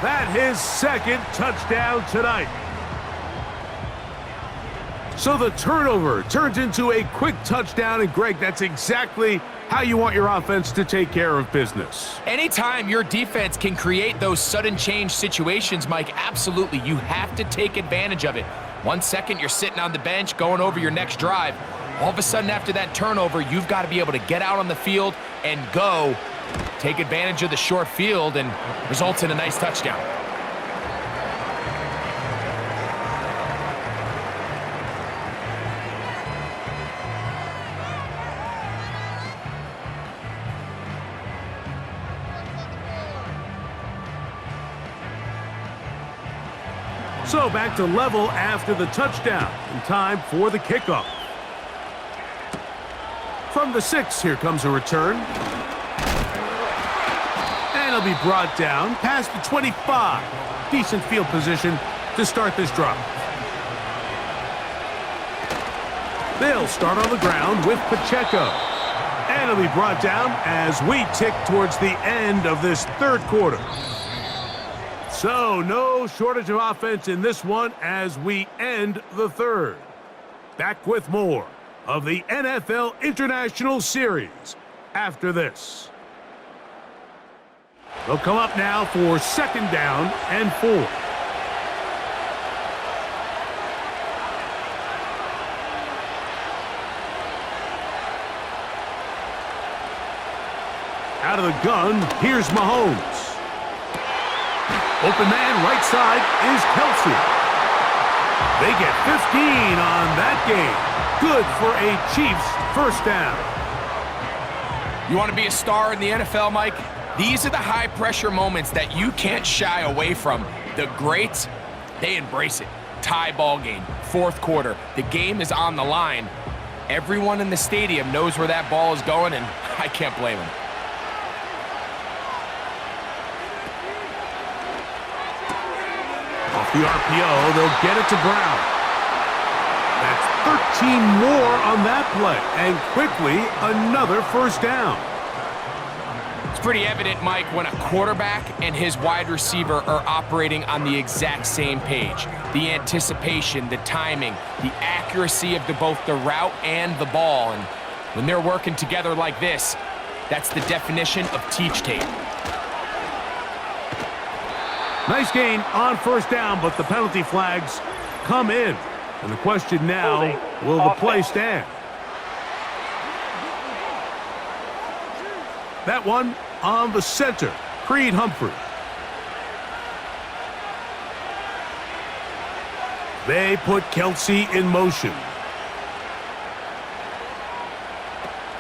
That his 2nd touchdown tonight. So the turnover turns into a quick touchdown, and Greg, that's exactly how you want your offense to take care of business. Anytime your defense can create those sudden change situations, Mike, absolutely, you have to take advantage of it. 1 second, you're sitting on the bench going over your next drive. All of a sudden, after that turnover, you've got to be able to get out on the field and go. Take advantage of the short field and results in a nice touchdown. So back to level after the touchdown, and time for the kickoff. From the 6, here comes a return. And he'll be brought down past the 25. Decent field position to start this drive. They'll start on the ground with Pacheco. And he'll be brought down as we tick towards the end of this 3rd quarter. So no shortage of offense in this one as we end the 3rd. Back with more of the NFL International Series after this. They'll come up now for 2nd down and 4. Out of the gun, here's Mahomes. Open man, right side, is Kelsey. They get 15 on that game. Good for a Chiefs first down. You want to be a star in the NFL, Mike? These are the high-pressure moments that you can't shy away from. The greats, they embrace it. Tie ball game, fourth quarter. The game is on the line. Everyone in the stadium knows where that ball is going, and I can't blame them. Off the RPO, they'll get it to Brown. That's 13 more on that play, and quickly another first down. It's pretty evident, Mike, when a quarterback and his wide receiver are operating on the exact same page. The anticipation, the timing, the accuracy of both the route and the ball. And when they're working together like this, that's the definition of teach tape. Nice gain on first down, but the penalty flags come in. And the question now, will the play stand? That one on the center, Creed Humphrey. They put Kelsey in motion.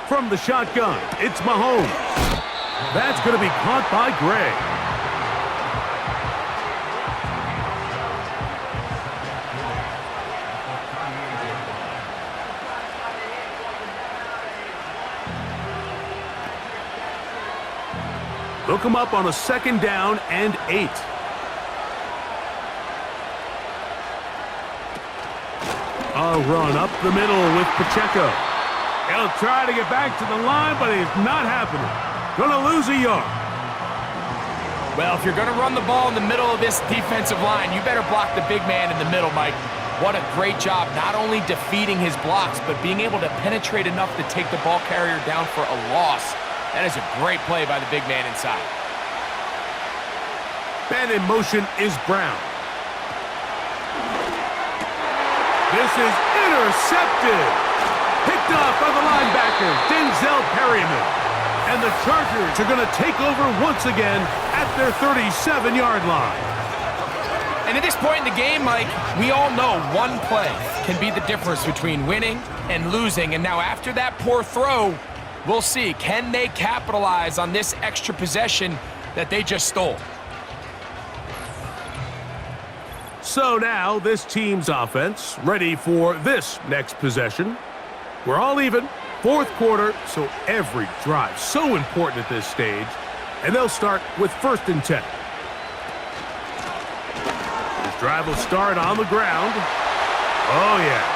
From the shotgun, it's Mahomes. That's going to be caught by Gray. They'll come up on a second down and 8. A run up the middle with Pacheco. He'll try to get back to the line, but it's not happening. Gonna lose a yard. Well, if you're going to run the ball in the middle of this defensive line, you better block the big man in the middle, Mike. What a great job, not only defeating his blocks, but being able to penetrate enough to take the ball carrier down for a loss. That is a great play by the big man inside. Man in motion is Brown. This is intercepted. Picked off by the linebacker, Denzel Perryman. And the Chargers are going to take over once again at their 37-yard line. And at this point in the game, Mike, we all know one play can be the difference between winning and losing. And now after that poor throw, we'll see, can they capitalize on this extra possession that they just stole? So now this team's offense ready for this next possession. We're all even, fourth quarter, so every drive so important at this stage. And they'll start with 1st and 10. This drive will start on the ground. Oh, yeah.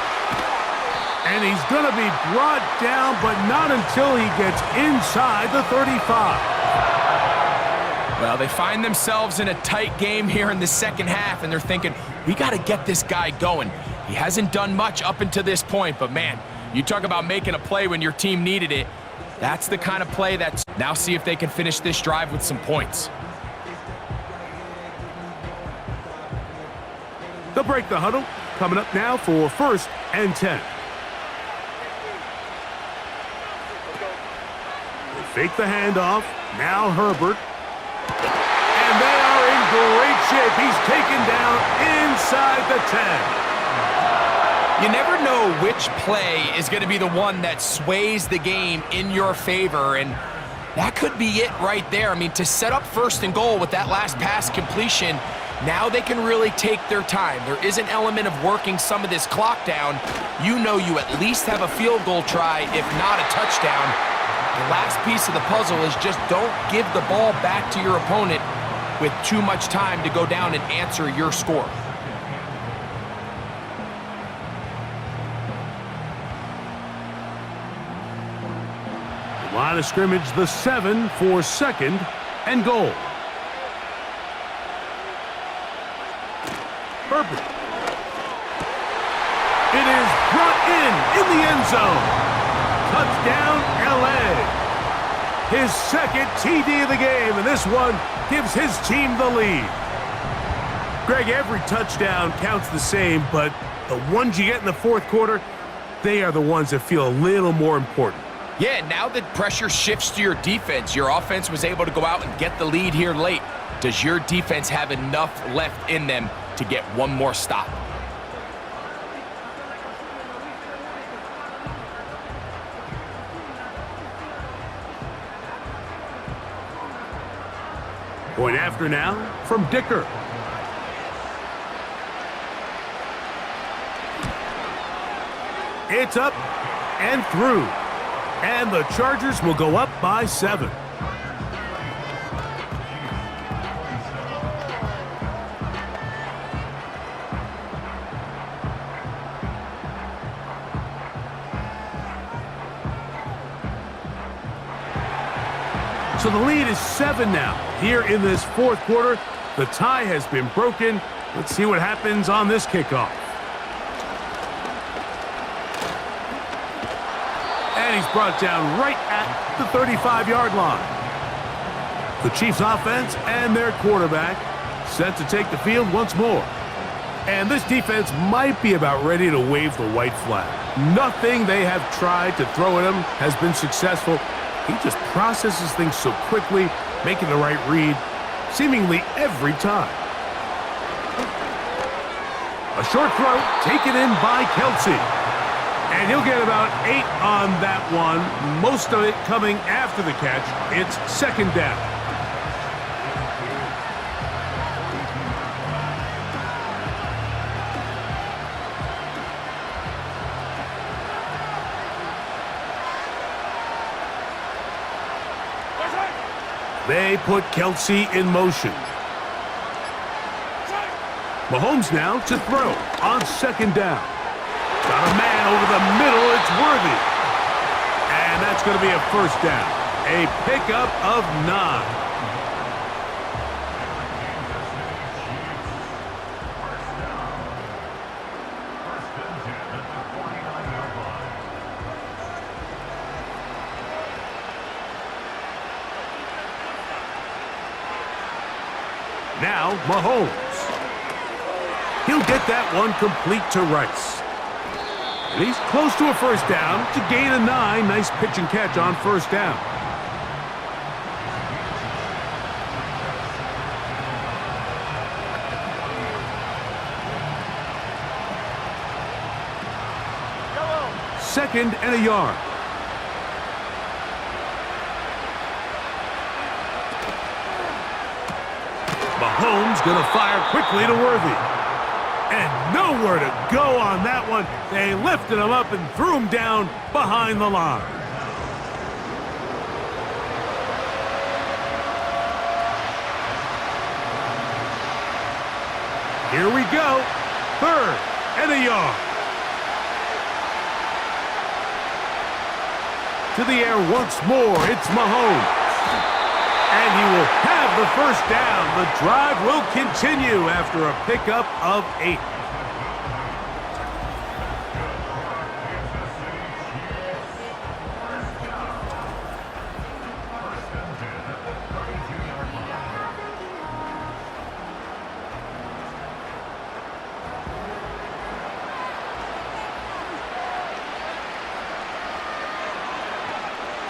And he's going to be brought down, but not until he gets inside the 35. Well, they find themselves in a tight game here in the second half, and they're thinking, we got to get this guy going. He hasn't done much up until this point, but man, you talk about making a play when your team needed it. That's the kind of play that's... Now see if they can finish this drive with some points. They'll break the huddle. Coming up now for 1st and 10. They fake the handoff. Now Herbert. And they are in great shape. He's taken down inside the 10. You never know which play is going to be the one that sways the game in your favor, and that could be it right there. I mean, to set up 1st and goal with that last pass completion, now they can really take their time. There is an element of working some of this clock down. You know you at least have a field goal try, if not a touchdown. The last piece of the puzzle is just don't give the ball back to your opponent with too much time to go down and answer your score. Line of scrimmage, the 7 for 2nd and goal. Herbert. It is brought in the end zone. Touchdown, L.A. His 2nd TD of the game, and this one gives his team the lead. Greg, every touchdown counts the same, but the ones you get in the 4th quarter, they are the ones that feel a little more important. Yeah, now that pressure shifts to your defense, your offense was able to go out and get the lead here late. Does your defense have enough left in them to get one more stop? Point after now from Dicker. It's up and through. And the Chargers will go up by 7. So the lead is 7 now. Here in this fourth quarter, the tie has been broken. Let's see what happens on this kickoff. And he's brought down right at the 35-yard line. The Chiefs offense and their quarterback set to take the field once more. And this defense might be about ready to wave the white flag. Nothing they have tried to throw at him has been successful. He just processes things so quickly, making the right read seemingly every time. A short throw taken in by Kelsey. And he'll get about 8 on that one, most of it coming after the catch. It's second down. They put Kelsey in motion. Mahomes now to throw on second down. Got a man over the middle, it's Worthy. And that's going to be a first down. A pickup of 9. Now, Mahomes. He'll get that one complete to Rice. And he's close to a first down to gain a 9. Nice pitch and catch on first down. Second and a yard. Mahomes gonna fire quickly to Worthy. And nowhere to go on that one. They lifted him up and threw him down behind the line. Here we go. Third and a yard. To the air once more. It's Mahomes. And he will have the first down. The drive will continue after a pickup of 8.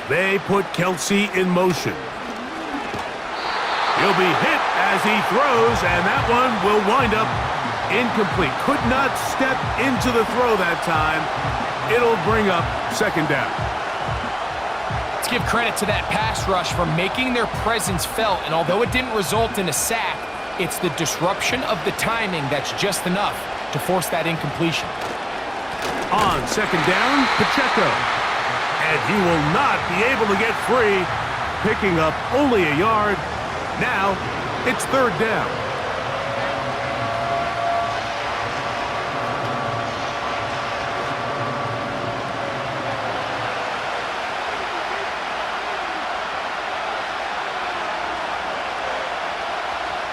They put Kelsey in motion. He'll be hit as he throws, and that one will wind up incomplete. Could not step into the throw that time. It'll bring up second down. Let's give credit to that pass rush for making their presence felt, and although it didn't result in a sack, it's the disruption of the timing that's just enough to force that incompletion. On second down, Pacheco. And he will not be able to get free, picking up only a yard. Now, it's third down.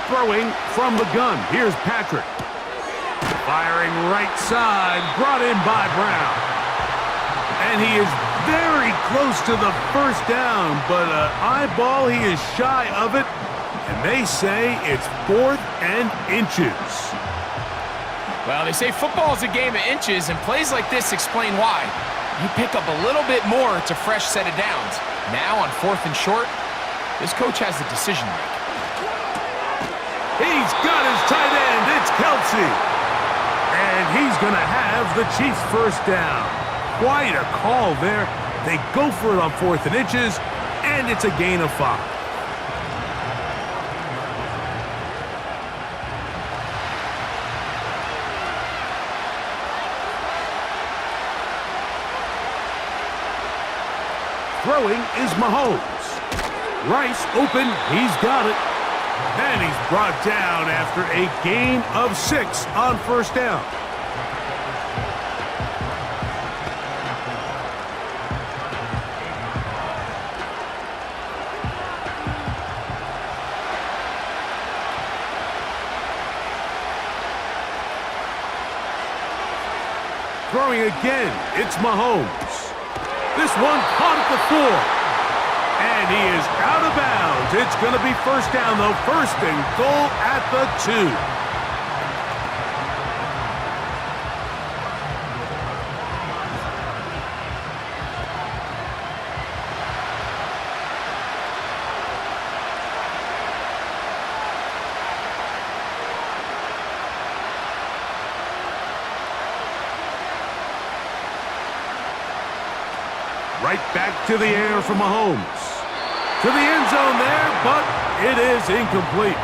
Throwing from the gun. Here's Patrick. Firing right side, brought in by Brown. And he is very close to the first down, but an eyeball, he is shy of it. And they say it's 4th and inches. Well, they say football is a game of inches, and plays like this explain why. You pick up a little bit more, it's a fresh set of downs. Now on 4th and short, this coach has a decision to make. He's got his tight end. It's Kelsey. And he's going to have the Chiefs first down. Quite a call there. They go for it on 4th and inches, and it's a gain of 5. Throwing is Mahomes. Rice open. He's got it. And he's brought down after a gain of 6 on 1st down. Throwing again, it's Mahomes. This one caught at the 4. And he is out of bounds. It's going to be 1st down, though. 1st and goal at the 2. Right back to the air for Mahomes. To the end zone there, but it is incomplete.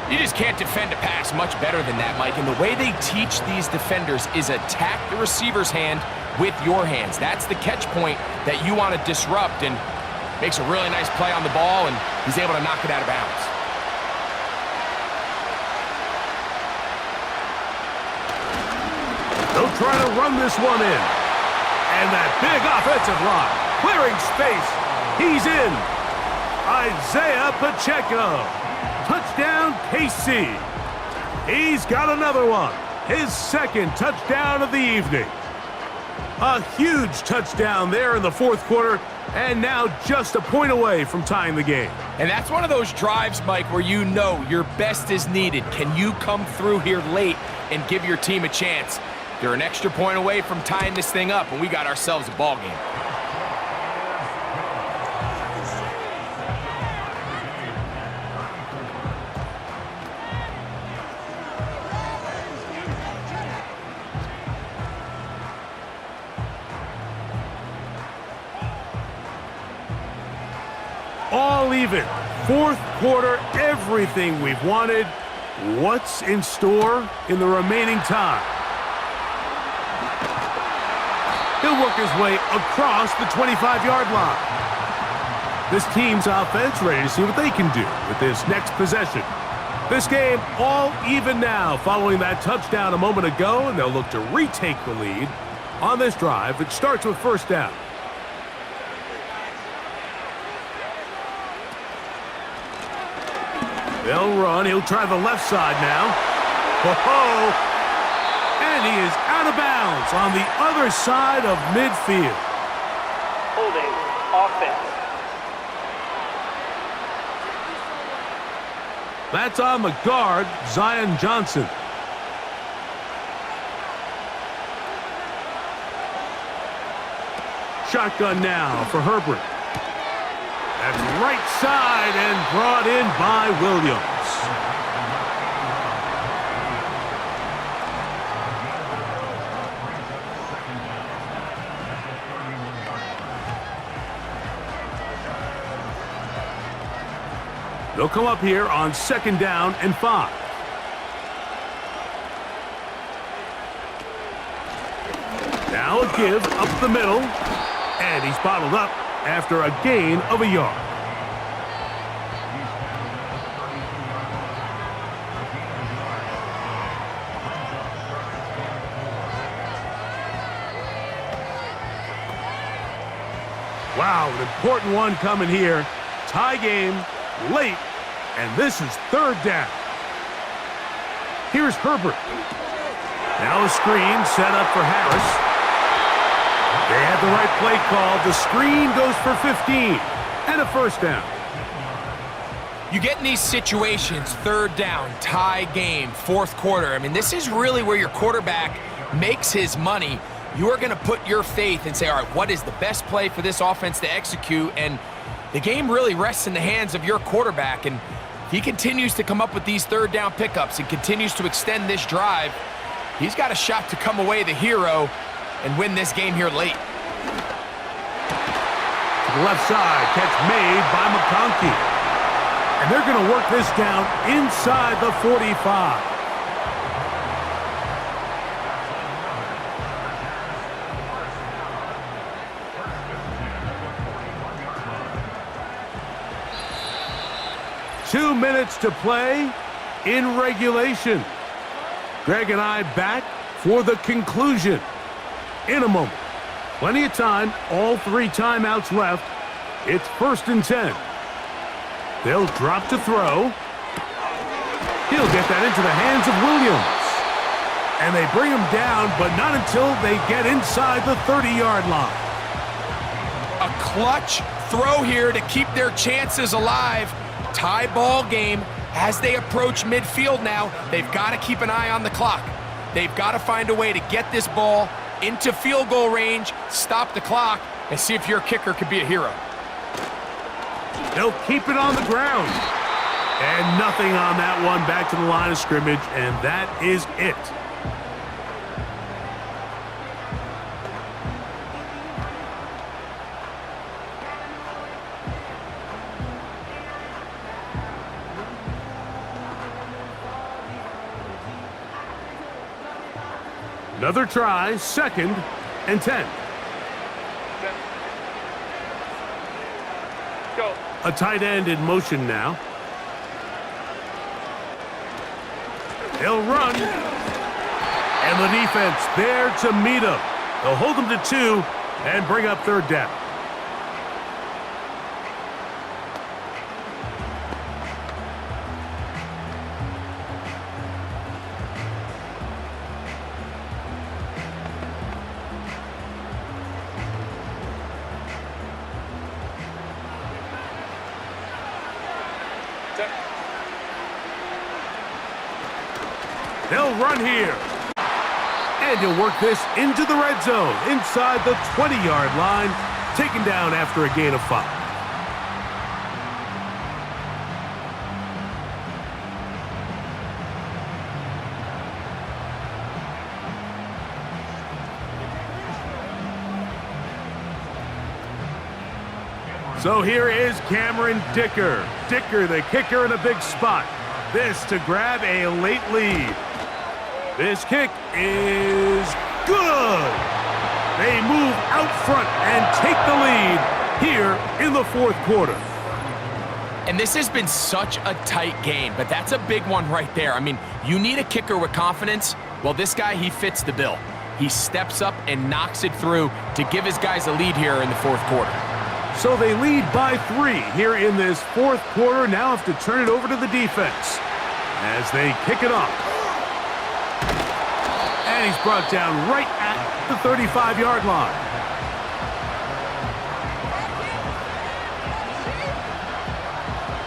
You just can't defend a pass much better than that, Mike. And the way they teach these defenders is attack the receiver's hand with your hands. That's the catch point that you want to disrupt, and makes a really nice play on the ball, and he's able to knock it out of bounds. They'll try to run this one in. And that big offensive line, clearing space. He's in. Isaiah Pacheco. Touchdown, KC. He's got another one. His 2nd touchdown of the evening. A huge touchdown there in the 4th quarter, and now just a point away from tying the game. And that's one of those drives, Mike, where you know your best is needed. Can you come through here late and give your team a chance? They're an extra point away from tying this thing up, and we got ourselves a ball game. All even. 4th quarter, everything we've wanted. What's in store in the remaining time? He'll work his way across the 25-yard line. This team's offense ready to see what they can do with this next possession. This game all even now following that touchdown a moment ago, and they'll look to retake the lead on this drive. It starts with 1st down. They'll run. He'll try the left side now. Ho-ho! And he is out of bounds on the other side of midfield. Holding offense. That's on the guard, Zion Johnson. Shotgun now for Herbert. That's right side and brought in by Williams. They'll come up here on 2nd down and 5. Now a give up the middle, and he's bottled up after a gain of a yard. Wow, an important one coming here. Tie game, late, and this is 3rd down. Here's Herbert. Now a screen set up for Harris. They had the right play call. The screen goes for 15 and a 1st down. You get in these situations, 3rd down, tie game, 4th quarter. I mean, this is really where your quarterback makes his money. you are going to put your faith and say, all right, what is the best play for this offense to execute? And the game really rests in the hands of your quarterback. And if he continues to come up with these third down pickups and continues to extend this drive, he's got a shot to come away the hero and win this game here late. To the left side, catch made by McConkey. And they're going to work this down inside the 45. Two minutes to play in regulation. Greg and I back for the conclusion in a moment. Plenty of time, all 3 timeouts left. It's 1st and 10. They'll drop to throw. He'll get that into the hands of Williams. And they bring him down, but not until they get inside the 30-yard line. A clutch throw here to keep their chances alive. Tie ball game as they approach midfield now. They've got to keep an eye on the clock. They've got to find a way to get this ball into field goal range, stop the clock, and see if your kicker could be a hero. They'll keep it on the ground. And nothing on that one. Back to the line of scrimmage, and that is it. Another try, 2nd and 10. Go. A tight end in motion now. They'll run. And the defense there to meet him. They'll hold him to 2 and bring up 3rd down. They'll run here. And he'll work this into the red zone, inside the 20-yard line, taken down after a gain of 5. So here is Cameron Dicker. Dicker, the kicker, in a big spot. This to grab a late lead. This kick is good. They move out front and take the lead here in the 4th quarter. And this has been such a tight game, but that's a big one right there. I mean, you need a kicker with confidence. Well, this guy, he fits the bill. He steps up and knocks it through to give his guys a lead here in the 4th quarter. So they lead by 3 here in this 4th quarter. Now have to turn it over to the defense as they kick it off. And he's brought down right at the 35-yard line.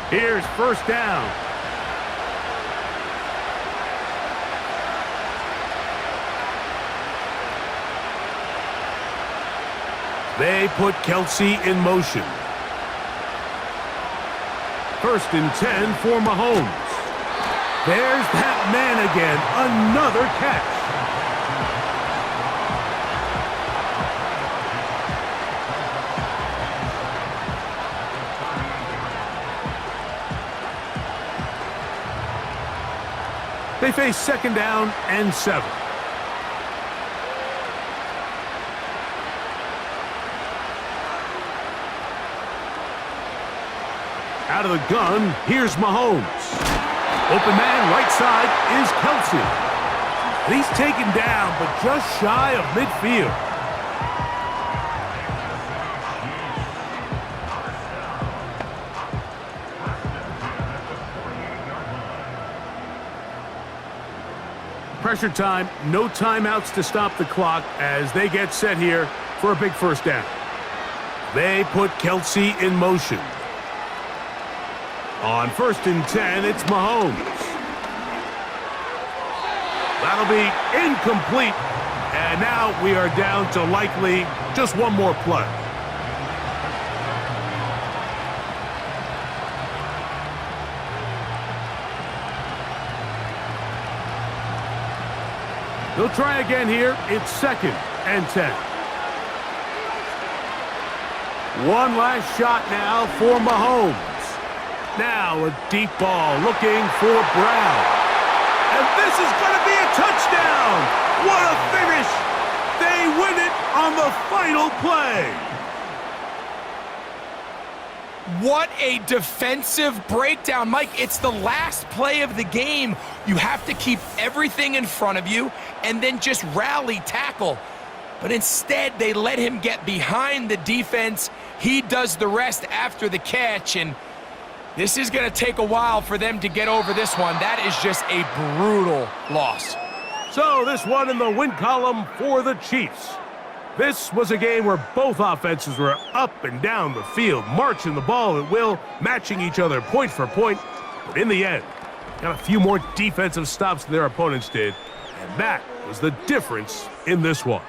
Here's 1st down. They put Kelsey in motion. 1st and 10 for Mahomes. There's that man again. Another catch. They face 2nd down and 7. Out of the gun, here's Mahomes. Open man, right side, is Kelsey. And he's taken down, but just shy of midfield. Pressure time, no timeouts to stop the clock as they get set here for a big 1st down. They put Kelsey in motion. On 1st and 10, it's Mahomes. That'll be incomplete, And now we are down to likely just one more play. They'll try again here. It's 2nd and 10. One last shot now for Mahomes. Now a deep ball looking for Brown. And this is going to be a touchdown. What a finish. They win it on the final play. What a defensive breakdown. Mike, it's the last play of the game. You have to keep everything in front of you and then just rally tackle. But instead, they let him get behind the defense. He does the rest after the catch, and this is going to take a while for them to get over this one. That is just a brutal loss. So this one in the win column for the Chiefs. This was a game where both offenses were up and down the field, marching the ball at will, matching each other point for point. But in the end, got a few more defensive stops than their opponents did, and that was the difference in this one.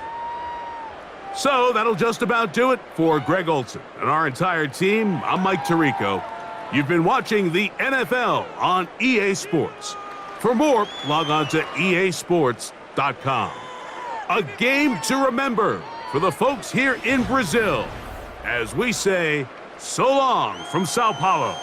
So that'll just about do it for Greg Olson and our entire team. I'm Mike Tirico. You've been watching the NFL on EA Sports. For more, log on to easports.com. A game to remember for the folks here in Brazil, as we say so long from Sao Paulo.